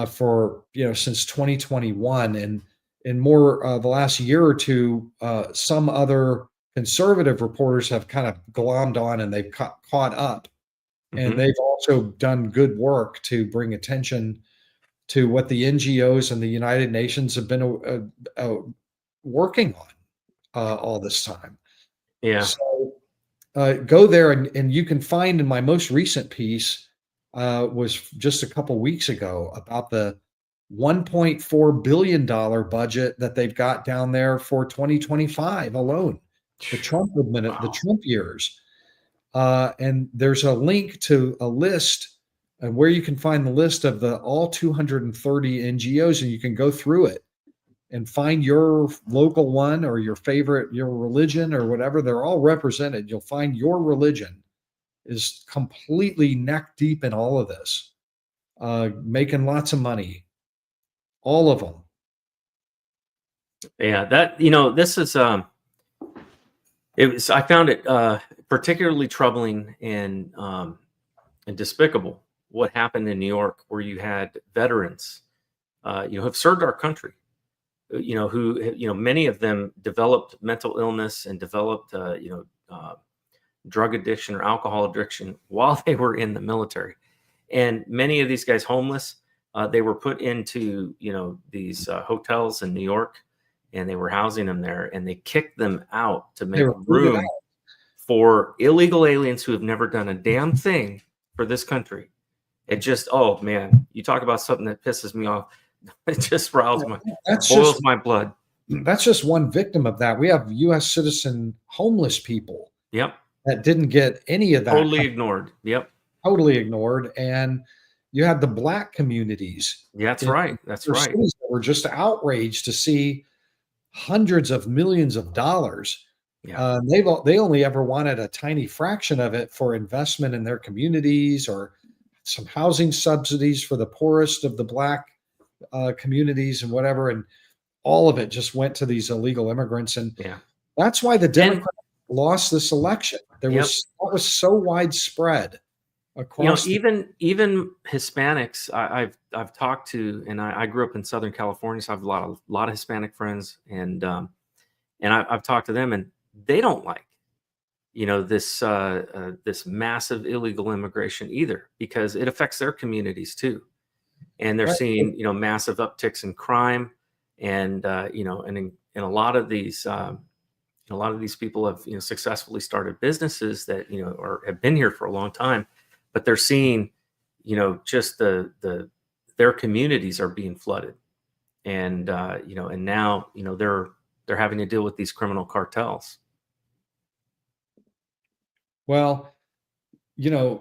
for since 2021, and in more the last year or two, some other conservative reporters have kind of glommed on, and they've caught up, and they've also done good work to bring attention to what the NGOs and the United Nations have been working on all this time. Yeah. So go there, and you can find in my most recent piece, was just a couple weeks ago, about the $1.4 billion budget that they've got down there for 2025 alone, the Trump years. And there's a link to a list and where you can find the list of all 230 NGOs, and you can go through it and find your local one or your favorite, your religion or whatever. They're all represented. You'll find your religion is completely neck deep in all of this, making lots of money, all of them. Yeah, that, this is I found it particularly troubling and despicable what happened in New York, where you had veterans who have served our country, who many of them developed mental illness and developed drug addiction or alcohol addiction while they were in the military. And many of these guys homeless, they were put into these hotels in New York, and they were housing them there, and they kicked them out to make room for illegal aliens who have never done a damn thing for this country. It just, oh man, you talk about something that pisses me off. It just boils my blood. That's just one victim of that. We have U.S. citizen homeless people. Yep. That didn't get any of that. Totally ignored. Yep. Totally ignored. And you had the Black communities. Yeah, that's right. That's right. That were just outraged to see hundreds of millions of dollars. Yeah. They only ever wanted a tiny fraction of it for investment in their communities or some housing subsidies for the poorest of the Black communities and whatever. And all of it just went to these illegal immigrants. And that's why the Democrats lost this election. That was so widespread across. Even Hispanics. I've talked to, and I grew up in Southern California, so I have a lot of Hispanic friends, and I've talked to them, and they don't like this massive illegal immigration either, because it affects their communities too, and they're seeing massive upticks in crime, and and a lot of these. A lot of these people have successfully started businesses that or have been here for a long time, but they're seeing just their communities are being flooded, and and now they're having to deal with these criminal cartels. Well,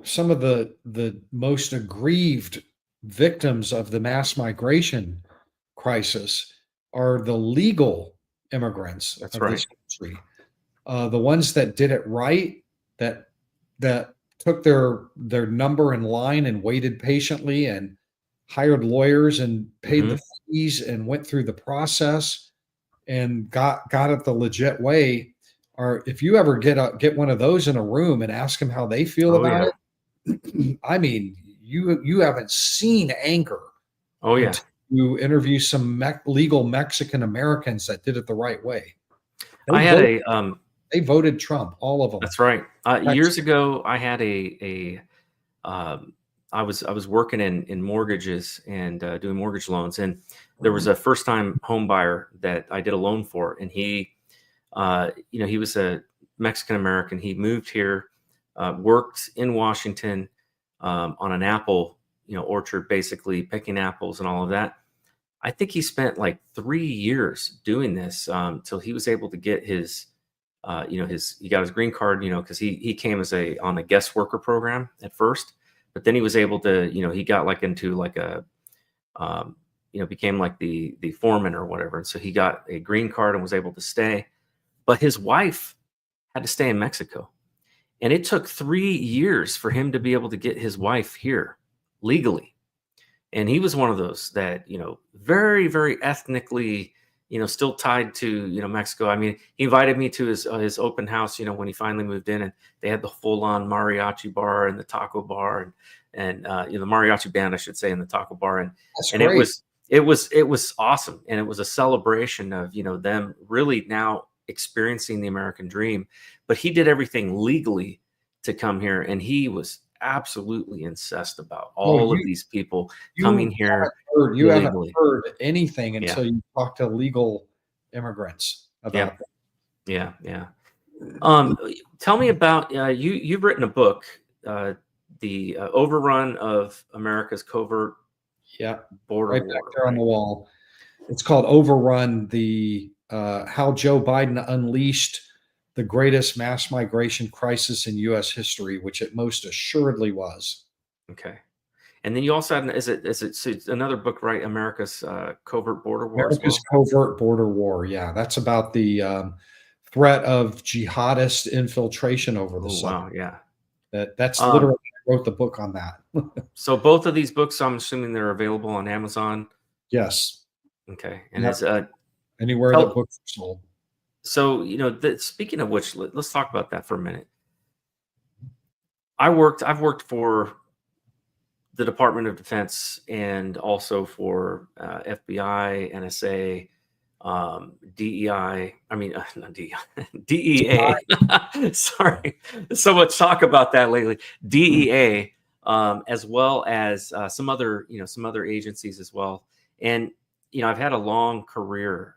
some of the most aggrieved victims of the mass migration crisis are the legal immigrants. That's of right. This country. The ones that did it right, that took their number in line and waited patiently and hired lawyers and paid the fees and went through the process and got it the legit way. Or if you ever get one of those in a room and ask them how they feel about it, I mean, you haven't seen anger. Oh yeah. You interview some legal Mexican Americans that did it the right way. They voted Trump, all of them. That's right. Years ago, I had I was working in mortgages and doing mortgage loans, and there was a first time home buyer that I did a loan for, and he was a Mexican American. He moved here, worked in Washington on an apple orchard, basically picking apples and all of that. I think he spent like 3 years doing this till he was able to get his, he got his green card, because he came on a guest worker program at first, but then he was able to, he got like into like a, became like the foreman or whatever. And so he got a green card and was able to stay, but his wife had to stay in Mexico. And it took 3 years for him to be able to get his wife here legally. And he was one of those that, very, very ethnically, still tied to, Mexico. I mean, he invited me to his open house, when he finally moved in, and they had the full on mariachi bar and the taco bar and the mariachi band, I should say, in the taco bar. And it was awesome. And it was a celebration of, them really now experiencing the American dream. But he did everything legally to come here. And he was absolutely incensed about all of these people coming here. You haven't heard anything until you talk to legal immigrants about that. Yeah. Tell me about you've written a book, The Overrun of America's Covert Border right War, back there on the wall. It's called Overrun, the how Joe Biden unleashed the greatest mass migration crisis in U.S. history, which it most assuredly was. Okay. And then you also had, so it's another book, right? America's Covert Border War as well. America's Covert Border War. Yeah, that's about the threat of jihadist infiltration over the Oh, southern. wow, yeah. That's literally, I wrote the book on that. So both of these books, I'm assuming they're available on Amazon. Yes. Okay, and Yep. it's Anywhere that books are sold. so speaking of which, let's talk about that for a minute. I've worked for the Department of Defense and also for FBI, NSA, DEI. I mean, not DEI, DEA. Sorry, so much talk about that lately. DEA, as well as some other agencies as well. And I've had a long career,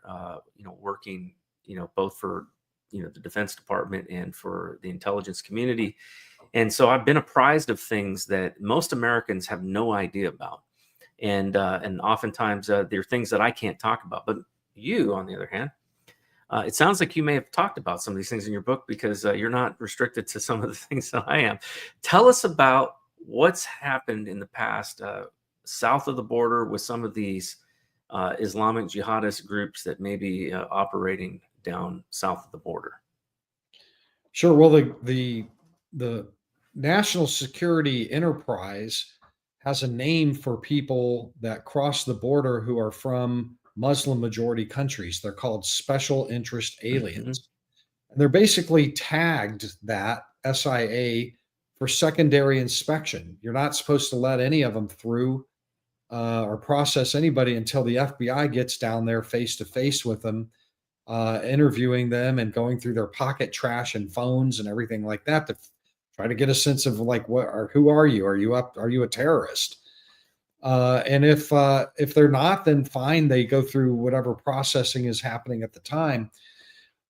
working, both for the Defense Department and for the intelligence community. And so I've been apprised of things that most Americans have no idea about. And oftentimes there are things that I can't talk about. But you, on the other hand, it sounds like you may have talked about some of these things in your book, because you're not restricted to some of the things that I am. Tell us about what's happened in the past south of the border with some of these Islamic jihadist groups that may be operating down south of the border. Sure. Well, the national security enterprise has a name for people that cross the border who are from Muslim majority countries. They're called special interest aliens. Mm-hmm. And they're basically tagged that SIA for secondary inspection. You're not supposed to let any of them through or process anybody until the FBI gets down there face to face with them, interviewing them and going through their pocket trash and phones and everything like that to try to get a sense of like, who are you? Are you a terrorist? And if they're not, then fine, they go through whatever processing is happening at the time.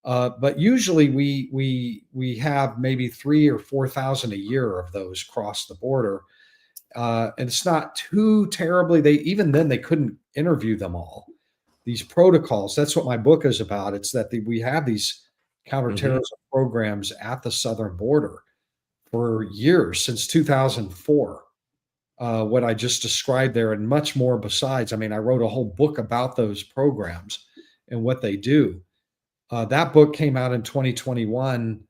But usually we have maybe 3,000 or 4,000 a year of those cross the border. And it's not too terribly, even then they couldn't interview them all. These protocols, that's what my book is about. It's that we have these counterterrorism programs at the southern border for years, since 2004. What I just described there, and much more besides. I mean, I wrote a whole book about those programs and what they do. That book came out in 2021,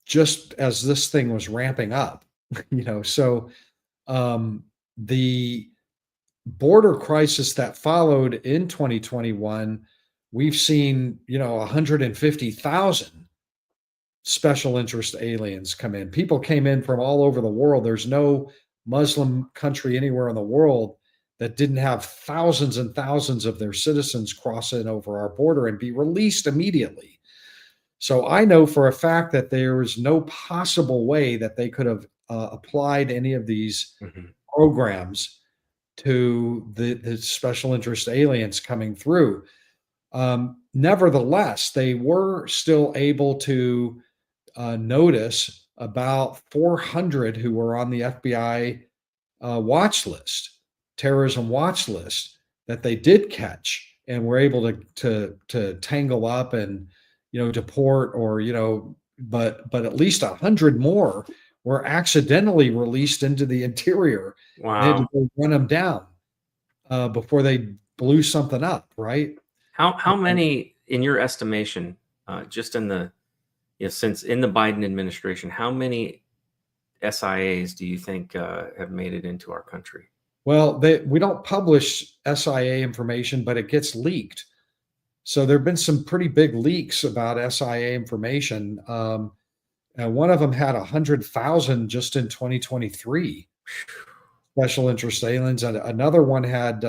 just as this thing was ramping up, so the border crisis that followed in 2021, we've seen, 150,000 special interest aliens come in. People came in from all over the world. There's no Muslim country anywhere in the world that didn't have thousands and thousands of their citizens cross in over our border and be released immediately. So I know for a fact that there is no possible way that they could have applied any of these programs to the special interest aliens coming through. Nevertheless, they were still able to notice about 400 who were on the FBI watch list, terrorism watch list, that they did catch and were able to tangle up and deport, or but at least 100 more were accidentally released into the interior. Wow. They had to go run them down before they blew something up, right? How many, in your estimation, just in the since in the Biden administration, how many SIAs do you think have made it into our country? Well, we don't publish SIA information, but it gets leaked. So there have been some pretty big leaks about SIA information. And one of them had 100,000 just in 2023 special interest aliens. And another one had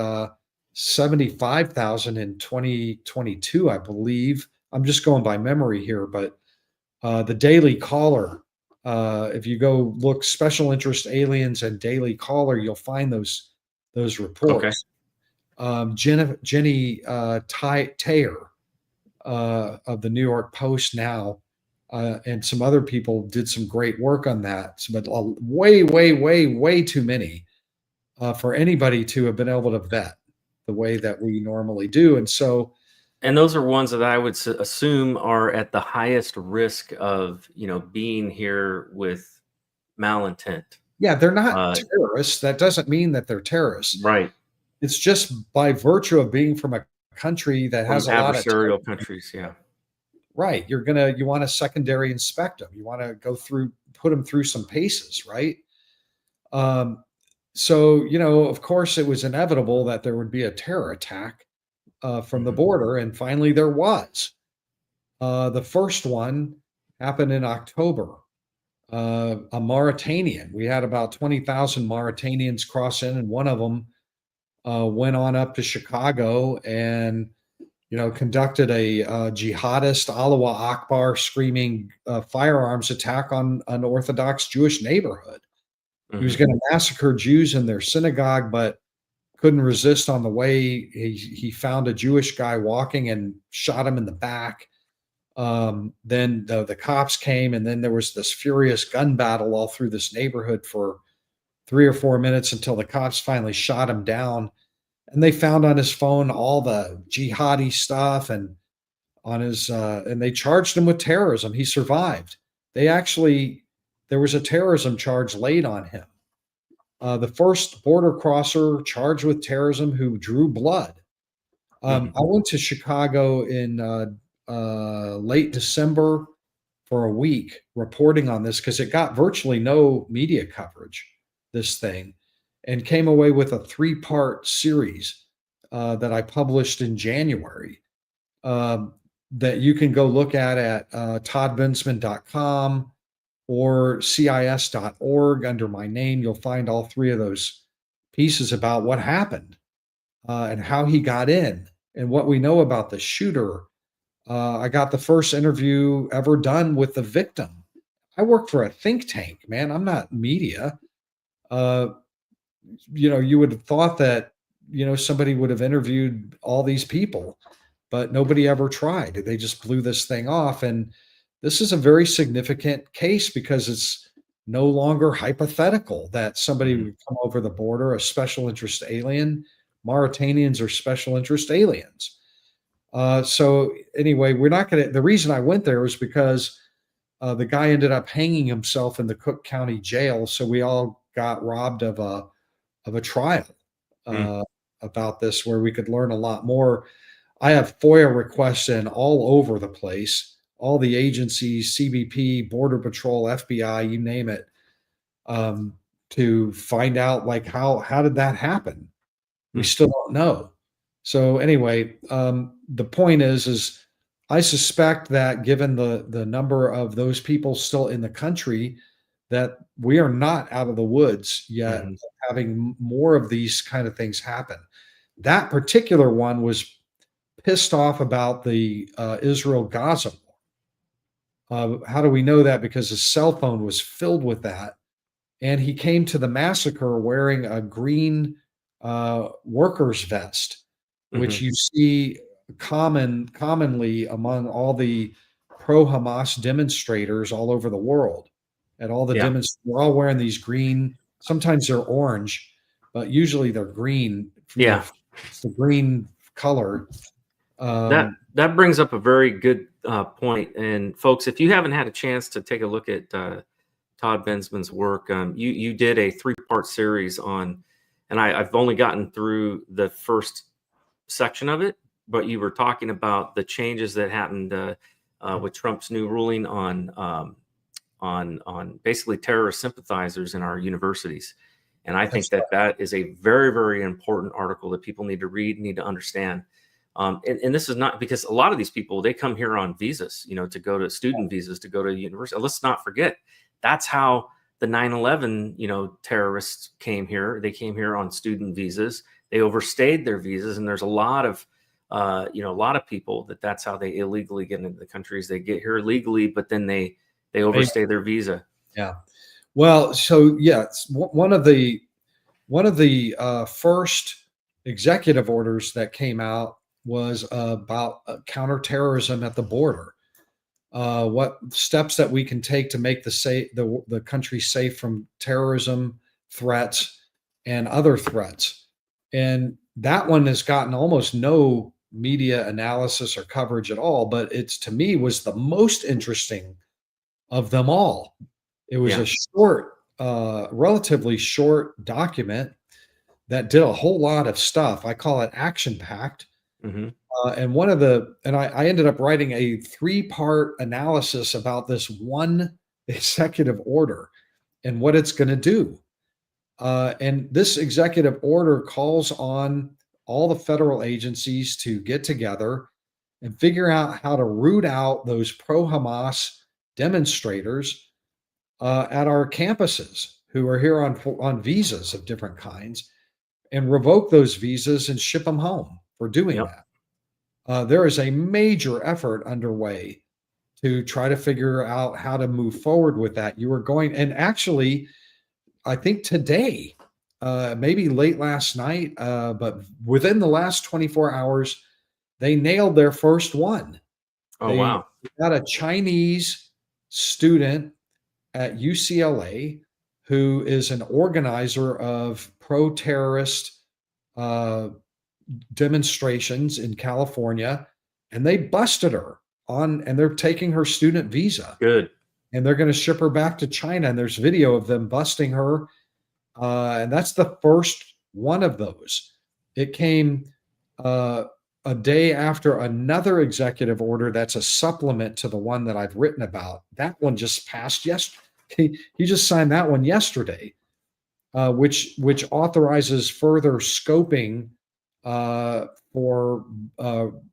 75,000 in 2022, I believe. I'm just going by memory here, but the Daily Caller, if you go look special interest aliens and Daily Caller, you'll find those reports. Okay. Jenny Taylor of the New York Post now, and some other people did some great work on that, but way too many for anybody to have been able to vet the way that we normally do. And those are ones that I would assume are at the highest risk of, being here with malintent. Yeah, they're not terrorists. That doesn't mean that they're terrorists. Right. It's just by virtue of being from a country that From has a lot of adversarial countries. Yeah. right. You want to secondary inspect them. You want to go through, put them through some paces, right? So, of course, it was inevitable that there would be a terror attack from the border, and finally there was. The first one happened in October. A Mauritanian. We had about 20,000 Mauritanians cross in, and one of them went on up to Chicago and conducted a jihadist Allah Akbar screaming firearms attack on an Orthodox Jewish neighborhood. He was going to massacre Jews in their synagogue, but couldn't resist on the way. He found a Jewish guy walking and shot him in the back. Then the cops came, and then there was this furious gun battle all through this neighborhood for 3 or 4 minutes until the cops finally shot him down. And they found on his phone all the jihadi stuff and on his and they charged him with terrorism. He survived. There was a terrorism charge laid on him. The first border crosser charged with terrorism who drew blood. I went to Chicago in late December for a week reporting on this because it got virtually no media coverage, this thing, and came away with a 3-part series that I published in January that you can go look at toddbensman.com or cis.org under my name. You'll find all 3 of those pieces about what happened and how he got in and what we know about the shooter. I got the first interview ever done with the victim. I work for a think tank, man. I'm not media. You would have thought that, somebody would have interviewed all these people, but nobody ever tried. They just blew this thing off. And this is a very significant case because it's no longer hypothetical that somebody would come over the border, a special interest alien. Mauritanians are special interest aliens. So anyway, the reason I went there was because the guy ended up hanging himself in the Cook County jail. So we all got robbed of a trial about this where we could learn a lot more. I have FOIA requests in all over the place, all the agencies, CBP, Border Patrol, FBI, you name it, to find out like how did that happen? We still don't know. So anyway, the point is I suspect that given the number of those people still in the country, that we are not out of the woods yet, having more of these kind of things happen. That particular one was pissed off about the Israel-Gaza war. How do we know that? Because his cell phone was filled with that. And he came to the massacre wearing a green worker's vest, which you see commonly among all the pro-Hamas demonstrators all over the world. At all the demonstrators, we're all wearing these green. Sometimes they're orange, but usually they're green. It's the green color. That brings up a very good point. And folks, if you haven't had a chance to take a look at Todd Bensman's work, you did a 3-part series on, and I've only gotten through the first section of it, but you were talking about the changes that happened with Trump's new ruling on basically terrorist sympathizers in our universities. And I think that is a very, very important article that people need to read, need to understand. And this is not because a lot of these people, they come here on visas, to go to student visas, to go to university. Let's not forget, that's how the 9/11, terrorists came here. They came here on student visas. They overstayed their visas. And there's a lot of people that's how they illegally get into the countries. They get here legally, but then they overstay their visa. Yeah. Well, so yes, one of the first executive orders that came out was about counterterrorism at the border. What steps that we can take to make the country safe from terrorism threats and other threats. And that one has gotten almost no media analysis or coverage at all, but to me was the most interesting of them all. It was a short relatively short document that did a whole lot of stuff. I call it action packed. Mm-hmm. And I ended up writing a 3-part analysis about this one executive order and what it's going to do. And this executive order calls on all the federal agencies to get together and figure out how to root out those pro-Hamas demonstrators at our campuses who are here on visas of different kinds, and revoke those visas and ship them home for doing that. There is a major effort underway to try to figure out how to move forward with that. You are going, and actually, I think today, maybe late last night, but within the last 24 hours, they nailed their first one. Oh, wow. They got a Chinese student at UCLA who is an organizer of pro-terrorist demonstrations in California, and they busted her and they're taking her student visa. Good. And they're going to ship her back to China. And there's video of them busting her. And that's the first one of those. It came a day after another executive order that's a supplement to the one that I've written about. That one just passed yesterday. He just signed that one yesterday, which authorizes further scoping for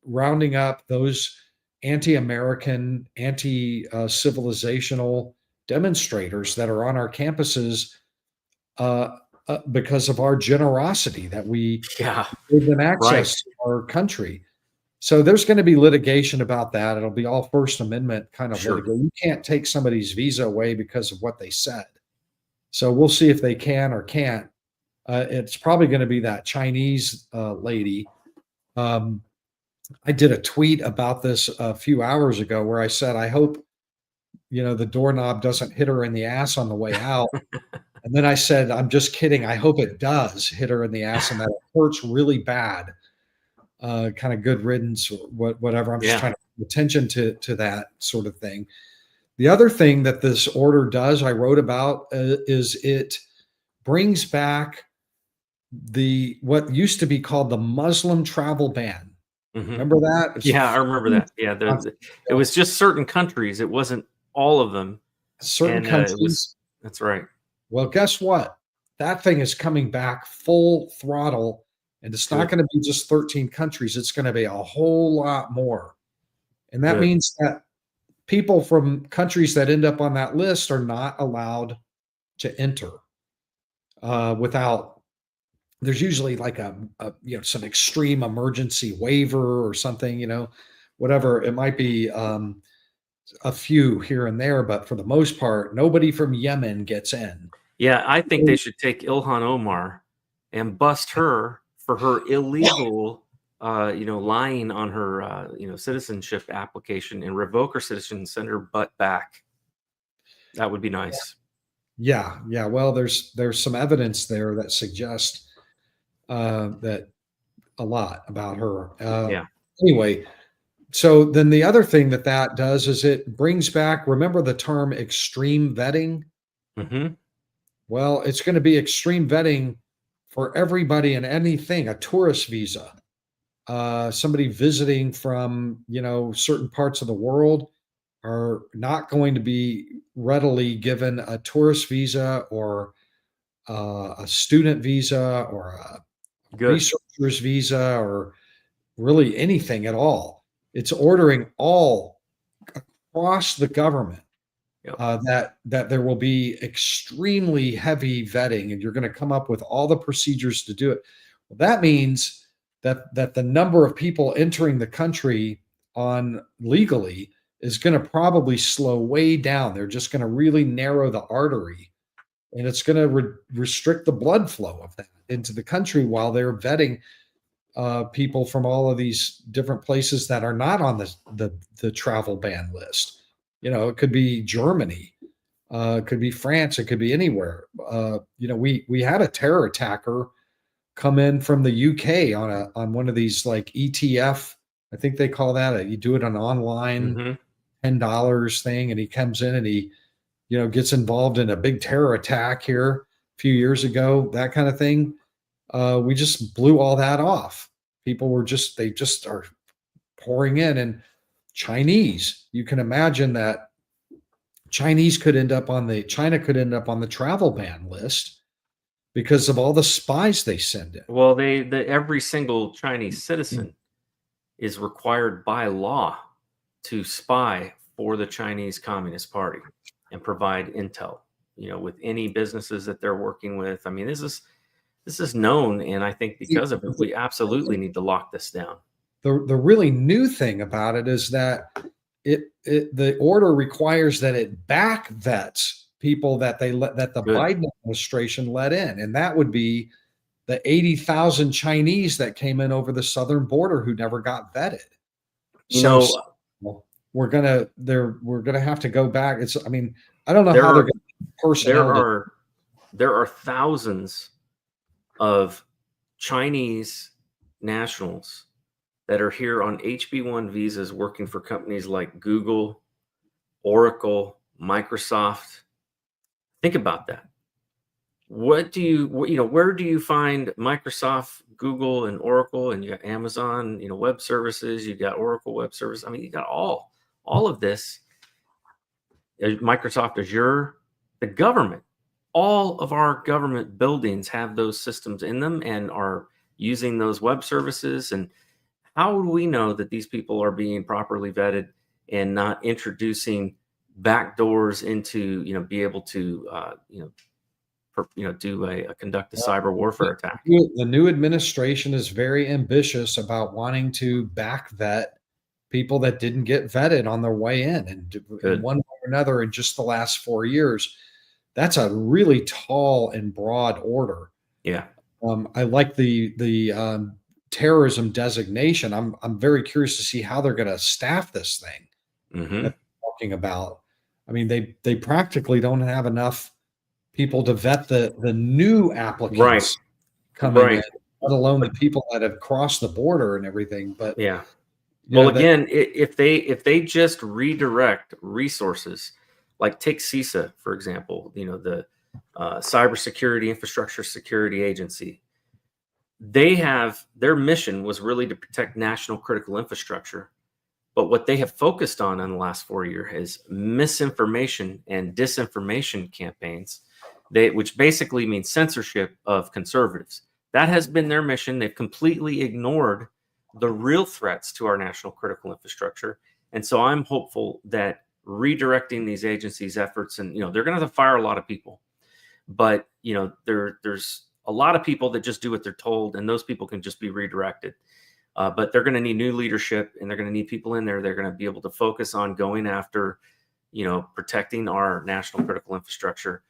rounding up those anti-American, anti-civilizational demonstrators that are on our campuses because of our generosity that we gave them access to our country. So there's going to be litigation about that. It'll be all First Amendment kind of litigation. You can't take somebody's visa away because of what they said. So we'll see if they can or can't. It's probably going to be that Chinese lady. I did a tweet about this a few hours ago where I said, I hope, the doorknob doesn't hit her in the ass on the way out. And then I said, I'm just kidding. I hope it does hit her in the ass and that it hurts really bad. Kind of good riddance, whatever. I'm just trying to pay attention to that sort of thing. The other thing that this order does, I wrote about, is it brings back what used to be called the Muslim travel ban. Mm-hmm. Remember that? I remember that. Yeah, it was just certain countries. It wasn't all of them. Certain countries. That's right. Well, guess what? That thing is coming back full throttle, and it's not going to be just 13 countries. It's going to be a whole lot more. And that means that people from countries that end up on that list are not allowed to enter without. There's usually like a some extreme emergency waiver or something, whatever. It might be a few here and there, but for the most part, nobody from Yemen gets in. Yeah, I think they should take Ilhan Omar and bust her for her illegal, lying on her, citizenship application and revoke her citizenship and send her butt back. That would be nice. Yeah. Well, there's some evidence there that suggests that a lot about her. Anyway, so then the other thing that does is it brings back, remember the term extreme vetting? Mm-hmm. Well, it's going to be extreme vetting for everybody and anything, a tourist visa, somebody visiting from, certain parts of the world are not going to be readily given a tourist visa or a student visa or a researcher's visa or really anything at all. It's ordering all across the government that there will be extremely heavy vetting, and you're going to come up with all the procedures to do it. Well, that means that the number of people entering the country on legally is going to probably slow way down. They're just going to really narrow the artery, and it's going to restrict the blood flow of that into the country while they're vetting people from all of these different places that are not on the travel ban list. It could be Germany, it could be France, it could be anywhere. We had a terror attacker come in from the UK on one of these like ETF, I think they call that. You do it on online $10 thing, and he comes in and he gets involved in a big terror attack here a few years ago, that kind of thing. We just blew all that off. People they just are pouring in. And Chinese, you can imagine that China could end up on the travel ban list because of all the spies they send in. Well, every single Chinese citizen is required by law to spy for the Chinese Communist Party and provide intel, with any businesses that they're working with. I mean, this is known, and I think because of it, we absolutely need to lock this down. The really new thing about it is that the order requires that it back vets people that the Biden administration let in, and that would be the 80,000 Chinese that came in over the southern border who never got vetted. So we're gonna have to go back. I don't know how they're going to personnel. There are thousands of Chinese nationals that are here on HB1 visas working for companies like Google, Oracle, Microsoft. Think about that. Where do you find Microsoft, Google, and Oracle, and you got Amazon, web services, you got Oracle web service. I mean, you got all of this. Microsoft Azure, the government, all of our government buildings have those systems in them and are using those web services. And how do we know that these people are being properly vetted and not introducing backdoors into, be able to, conduct a cyber warfare attack? The new administration is very ambitious about wanting to back vet people that didn't get vetted on their way in, and in one way or another in just the last 4 years. That's a really tall and broad order. Yeah. I like the terrorism designation. I'm very curious to see how they're going to staff this thing that they're talking about. I mean, they practically don't have enough people to vet the new applicants coming in, let alone the people that have crossed the border and everything. But yeah. Well, again, if they just redirect resources, like take CISA, for example, the Cybersecurity Infrastructure Security Agency, their mission was really to protect national critical infrastructure. But what they have focused on in the last 4 years is misinformation and disinformation campaigns, which basically means censorship of conservatives. That has been their mission. They've completely ignored the real threats to our national critical infrastructure. And so I'm hopeful that redirecting these agencies' efforts, and they're going to have to fire a lot of people, but there's a lot of people that just do what they're told, and those people can just be redirected. But they're going to need new leadership, and they're going to need people in there. They're going to be able to focus on going after, protecting our national critical infrastructure,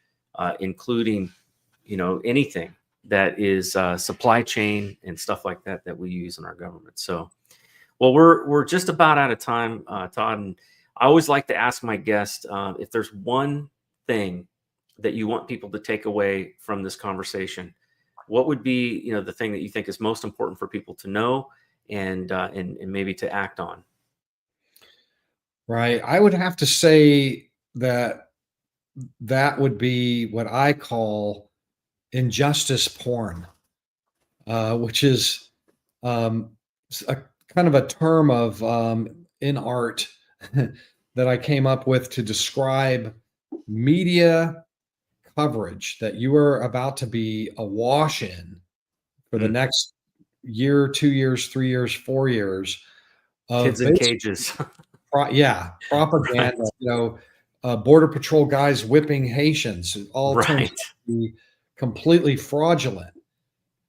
including, anything that is supply chain and stuff like that we use in our government. So, well, we're just about out of time, Todd. And I always like to ask my guests if there's one thing that you want people to take away from this conversation, what would be, the thing that you think is most important for people to know and maybe to act on? Right. I would have to say that would be what I call injustice porn, which is a kind of a term of in art that I came up with to describe media coverage that you are about to be awash in for the next year, 2 years, 3 years, 4 years. Kids in cages. Propaganda, Border Patrol guys whipping Haitians, all turns out to be completely fraudulent.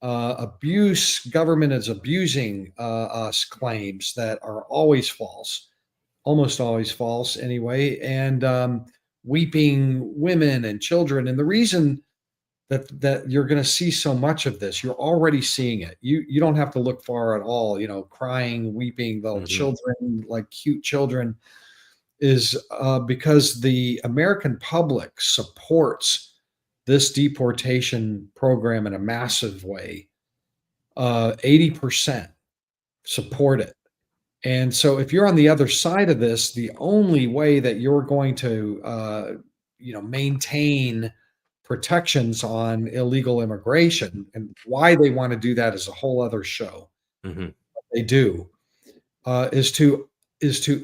Abuse, government is abusing us claims that are always false, almost always false anyway, and weeping women and children. And the reason that you're going to see so much of this, you're already seeing it. You don't have to look far at all, crying, weeping, little children, like cute children, is because the American public supports this deportation program in a massive way. 80% support it. And so if you're on the other side of this, the only way that you're going to, maintain protections on illegal immigration, and why they want to do that is a whole other show. Mm-hmm. What they do is to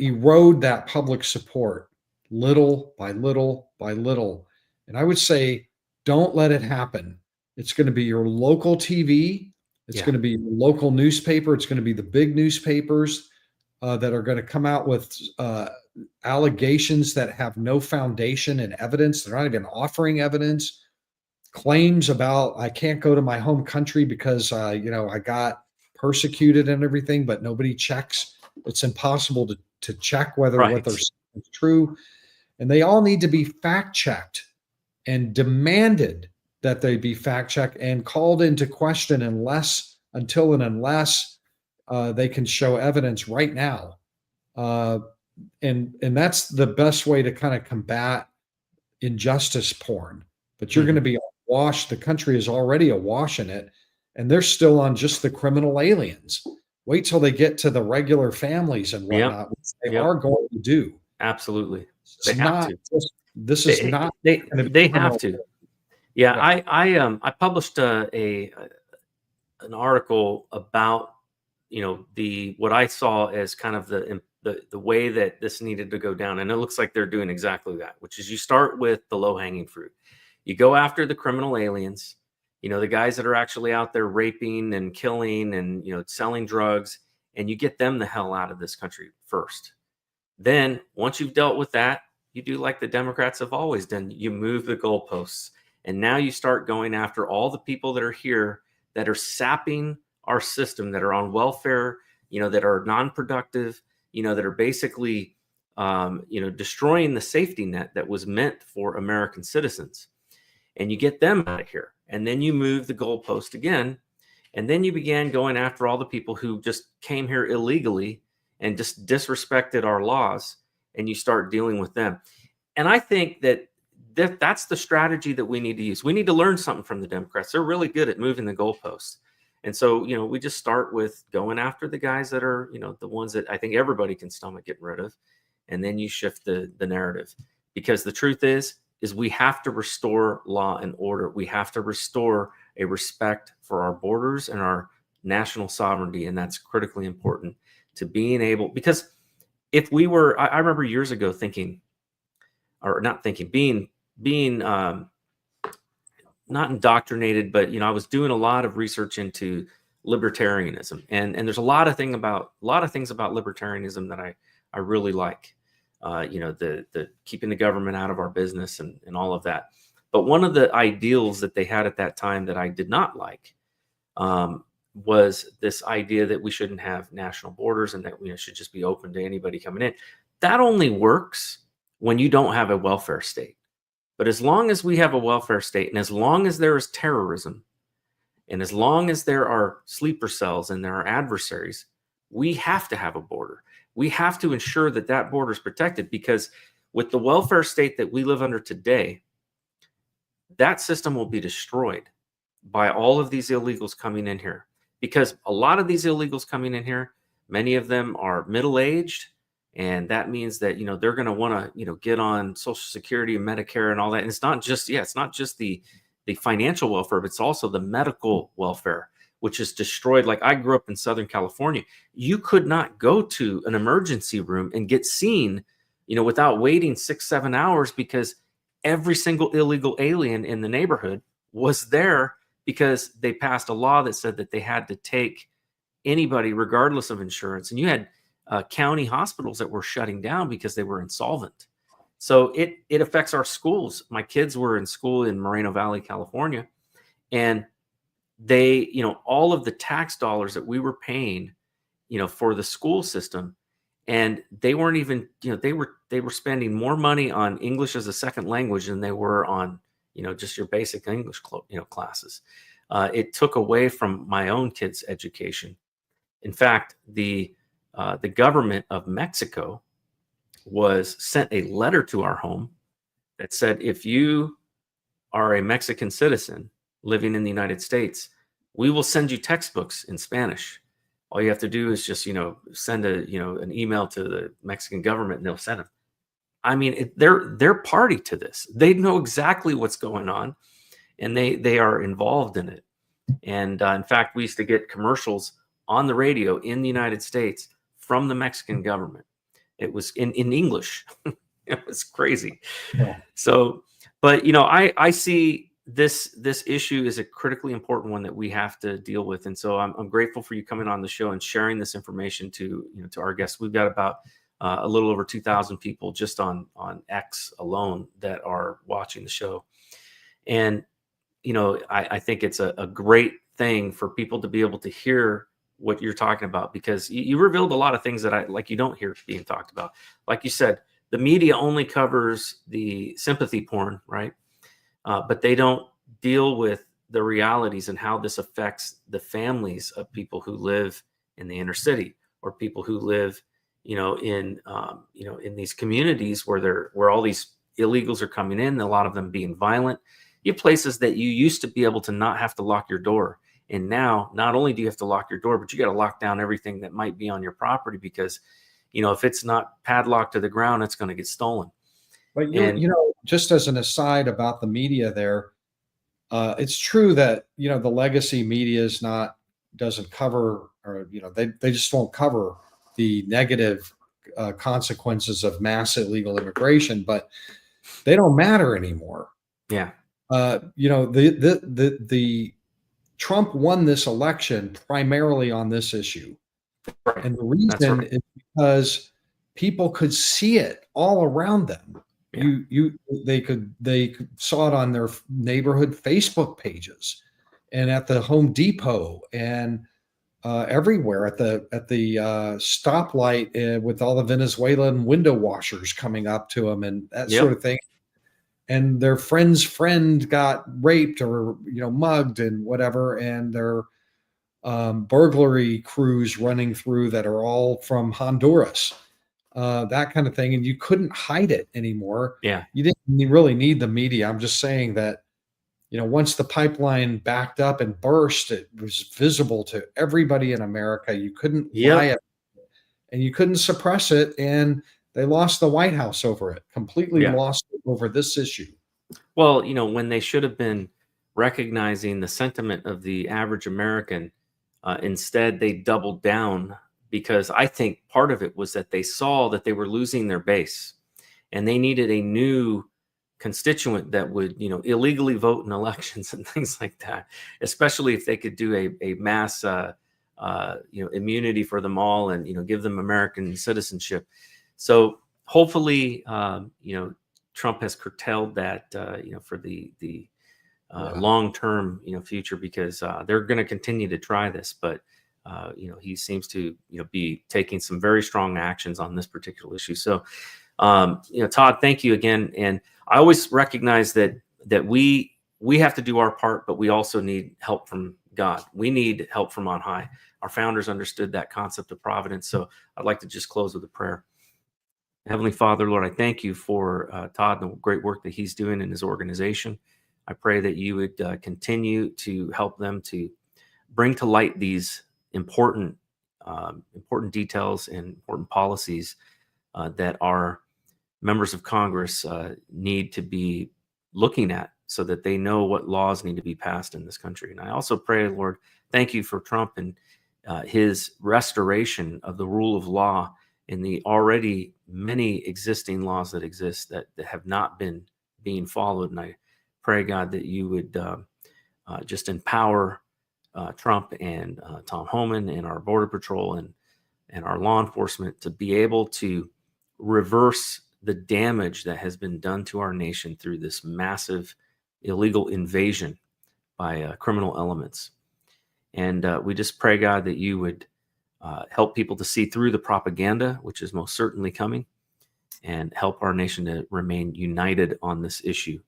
erode that public support little by little by little. And I would say, don't let it happen. It's going to be your local TV. It's going to be your local newspaper. It's going to be the big newspapers that are going to come out with allegations that have no foundation and evidence. They're not even offering evidence. Claims about, I can't go to my home country because, I got persecuted and everything, but nobody checks. It's impossible to check whether what they're saying is true. And they all need to be fact checked and demanded that they be fact checked and called into question unless they can show evidence right now. And that's the best way to kind of combat injustice porn. But you're going to be awash. The country is already awash in it, and they're still on just the criminal aliens. Wait till they get to the regular families and whatnot, which they are going to do. Absolutely. They have to. This is not. They have to. Yeah. I published an article about, what I saw as kind of the way that this needed to go down. And it looks like they're doing exactly that, which is you start with the low hanging fruit. You go after the criminal aliens, the guys that are actually out there raping and killing and, selling drugs, and you get them the hell out of this country first. Then once you've dealt with that, you do like the Democrats have always done. You move the goalposts, and now you start going after all the people that are here that are sapping our system, that are on welfare, that are non-productive, that are basically, destroying the safety net that was meant for American citizens. And you get them out of here. And then you move the goalpost again. And then you began going after all the people who just came here illegally and just disrespected our laws. And you start dealing with them. And I think that's the strategy that we need to use. We need to learn something from the Democrats. They're really good at moving the goalposts. And so, we just start with going after the guys that are, the ones that I think everybody can stomach getting rid of. And then you shift the narrative, because the truth is we have to restore law and order. We have to restore a respect for our borders and our national sovereignty. And that's critically important to being able, because if we were, I remember years ago being not indoctrinated, but, I was doing a lot of research into libertarianism, and there's a lot of things about libertarianism that I really like, the keeping the government out of our business and all of that. But one of the ideals that they had at that time that I did not like, was this idea that we shouldn't have national borders and that we should just be open to anybody coming in. That only works when you don't have a welfare state. But as long as we have a welfare state, and as long as there is terrorism, and as long as there are sleeper cells and there are adversaries, we have to have a border. We have to ensure that that border is protected, because with the welfare state that we live under today, that system will be destroyed by all of these illegals coming in here. Because a lot of these illegals coming in here, many of them are middle-aged, and that means that, they're going to want to, get on Social Security and Medicare and all that. And it's not just, the financial welfare, but it's also the medical welfare, which is destroyed. Like, I grew up in Southern California. You could not go to an emergency room and get seen, without waiting 6-7 hours, because every single illegal alien in the neighborhood was there, because they passed a law that said that they had to take anybody regardless of insurance. And you had county hospitals that were shutting down because they were insolvent. So it affects our schools. My kids were in school in Moreno Valley, California, and they, all of the tax dollars that we were paying, for the school system, and they weren't even, they were spending more money on English as a second language than they were on, just your basic English, classes. It took away from my own kids' education. In fact, the government of Mexico sent a letter to our home that said, if you are a Mexican citizen living in the United States, we will send you textbooks in Spanish. All you have to do is just, send an email to the Mexican government, and they'll send them. I mean, they're party to this. They know exactly what's going on, and they are involved in it. And in fact, we used to get commercials on the radio in the United States from the Mexican government. It was in English. It was crazy. Yeah. So, but I see this issue is a critically important one that we have to deal with. And so I'm grateful for you coming on the show and sharing this information to our guests. We've got about a little over 2,000 people just on X alone that are watching the show. And, I think it's a great thing for people to be able to hear what you're talking about, because you revealed a lot of things that you don't hear being talked about. Like you said, the media only covers the sympathy porn, right? But they don't deal with the realities and how this affects the families of people who live in the inner city, or people who live, in these communities where all these illegals are coming in, a lot of them being violent. You have places that you used to be able to not have to lock your door. And now not only do you have to lock your door, but you got to lock down everything that might be on your property, because, if it's not padlocked to the ground, it's going to get stolen. But just as an aside about the media there, it's true that, the legacy media doesn't cover, or, they just won't cover the negative consequences of mass illegal immigration, but they don't matter anymore. Yeah. The Trump won this election primarily on this issue. Right. And the reason is because people could see it all around them. Yeah. They saw it on their neighborhood Facebook pages, and at the Home Depot, and everywhere at the stoplight with all the Venezuelan window washers coming up to them and that sort of thing. And their friend's friend got raped or mugged and whatever, and their burglary crews running through that are all from Honduras, that kind of thing. And you couldn't hide it anymore. Yeah, you didn't really need the media. I'm just saying that once the pipeline backed up and burst, it was visible to everybody in America. You couldn't lie it, and you couldn't suppress it. And they lost the White House over it, completely lost it over this issue. Well, when they should have been recognizing the sentiment of the average American, instead they doubled down, because I think part of it was that they saw that they were losing their base, and they needed a new constituent that would, illegally vote in elections and things like that, especially if they could do a mass, immunity for them all, and, give them American citizenship. So hopefully, Trump has curtailed that, for the long-term, future, because they're going to continue to try this. But, he seems to, be taking some very strong actions on this particular issue. So, Todd, thank you again. And I always recognize that we have to do our part, but we also need help from God. We need help from on high. Our founders understood that concept of providence. So I'd like to just close with a prayer. Heavenly Father, Lord, I thank you for Todd and the great work that he's doing in his organization. I pray that you would continue to help them to bring to light these important details and important policies that our members of Congress need to be looking at, so that they know what laws need to be passed in this country. And I also pray, Lord, thank you for Trump and his restoration of the rule of law in the already many existing laws that exist that have not been being followed. And I pray, God, that you would just empower Trump and Tom Homan and our Border Patrol and our law enforcement to be able to reverse the damage that has been done to our nation through this massive illegal invasion by criminal elements. And we just pray, God, that you would help people to see through the propaganda, which is most certainly coming, and help our nation to remain united on this issue,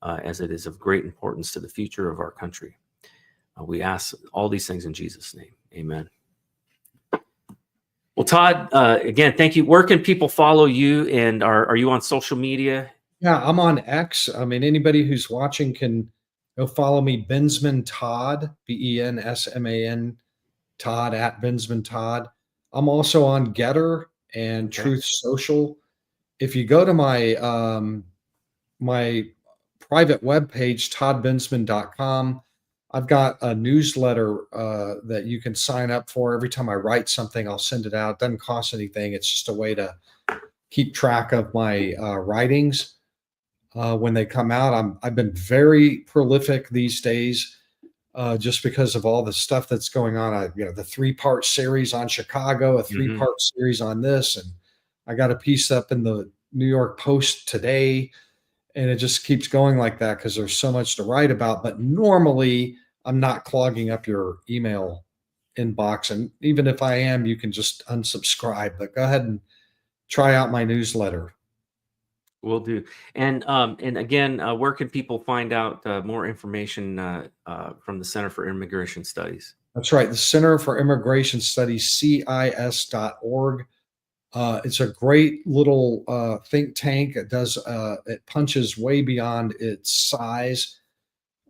as it is of great importance to the future of our country. We ask all these things in Jesus' name. Amen. Well, Todd, again, thank you. Where can people follow you? And are you on social media? Yeah, I'm on X. I mean, anybody who's watching can go follow me, Bensman Todd, Bensman Todd, at Bensman Todd. I'm also on Getter and Truth Social. if you go to my my private webpage, toddbensman.com, I've got a newsletter that you can sign up for. Every time I write something, I'll send it out. It doesn't cost anything. It's just a way to keep track of my writings when they come out. I've been very prolific these days just because of all the stuff that's going on. The 3-part series on Chicago, a 3-part series on this, and I got a piece up in the New York Post today, and it just keeps going like that because there's so much to write about. But normally I'm not clogging up your email inbox. And even if I am, you can just unsubscribe, but go ahead and try out my newsletter. Will do. And again, where can people find out more information from the Center for Immigration Studies? That's right. The Center for Immigration Studies, CIS.org. It's a great little think tank. It punches way beyond its size.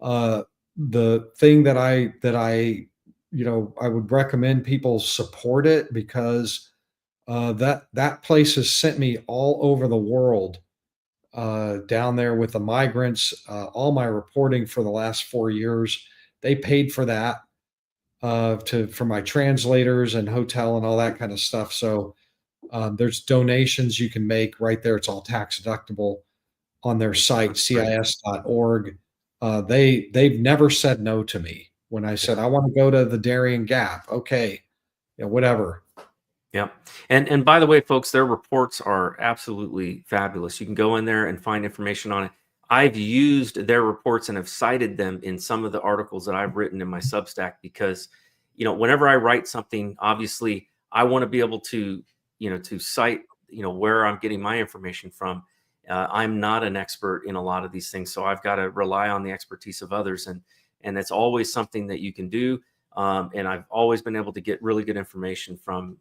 The thing that I would recommend people support it, because that place has sent me all over the world down there with the migrants. All my reporting for the last 4 years, they paid for that for my translators and hotel and all that kind of stuff. So there's donations you can make right there. It's all tax deductible on their site, CIS.org. They've never said no to me when I said, I want to go to the Darien Gap. Okay. Whatever. Yeah. And by the way, folks, their reports are absolutely fabulous. You can go in there and find information on it. I've used their reports and have cited them in some of the articles that I've written in my Substack, because, whenever I write something, obviously I want to be able to, to cite, where I'm getting my information from. I'm not an expert in a lot of these things, so I've got to rely on the expertise of others. And it's always something that you can do. And I've always been able to get really good information from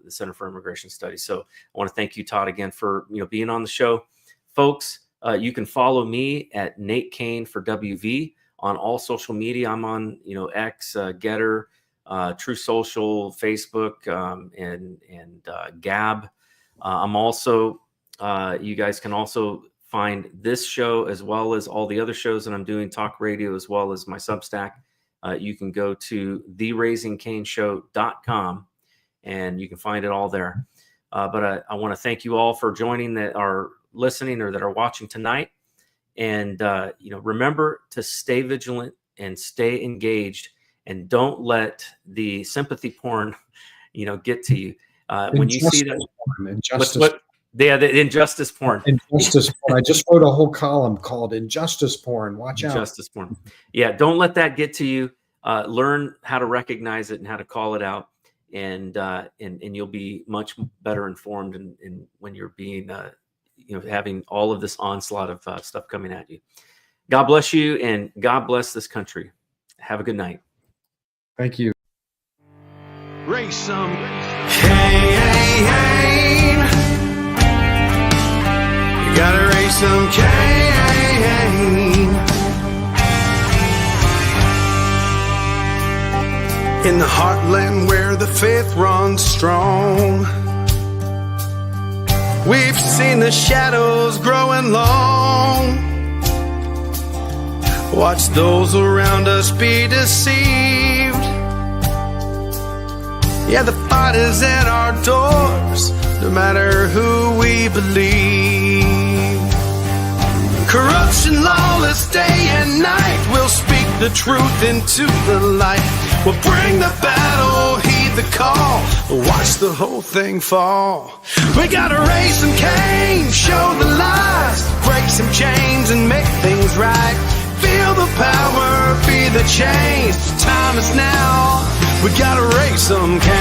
the Center for Immigration Studies. So I want to thank you, Todd, again for being on the show. Folks, you can follow me at Nate Cain for WV on all social media. I'm on X, Getter, True Social, Facebook, and Gab. I'm also you guys can also find this show as well as all the other shows that I'm doing, talk radio, as well as my Substack. You can go to theraisingcainshow.com and you can find it all there. But I want to thank you all for joining, that are listening or that are watching tonight. And, remember to stay vigilant and stay engaged, and don't let the sympathy porn, get to you. When you see that, the injustice porn. Injustice porn. I just wrote a whole column called Injustice Porn. Watch out. Injustice porn. Yeah, don't let that get to you. Learn how to recognize it and how to call it out, and you'll be much better informed in when you're being, having all of this onslaught of stuff coming at you. God bless you, and God bless this country. Have a good night. Thank you. Raise some Cain. You gotta raise some Cain. In the heartland where the faith runs strong, we've seen the shadows growing long. Watch those around us be deceived. Yeah, the fight is at our doors, no matter who we believe. Corruption, lawless day and night, we'll speak the truth into the light. We'll bring the battle, heed the call, watch the whole thing fall. We gotta raise some Cain, show the lies, break some chains and make things right. Feel the power, be the change, time is now. We gotta raise some Cain.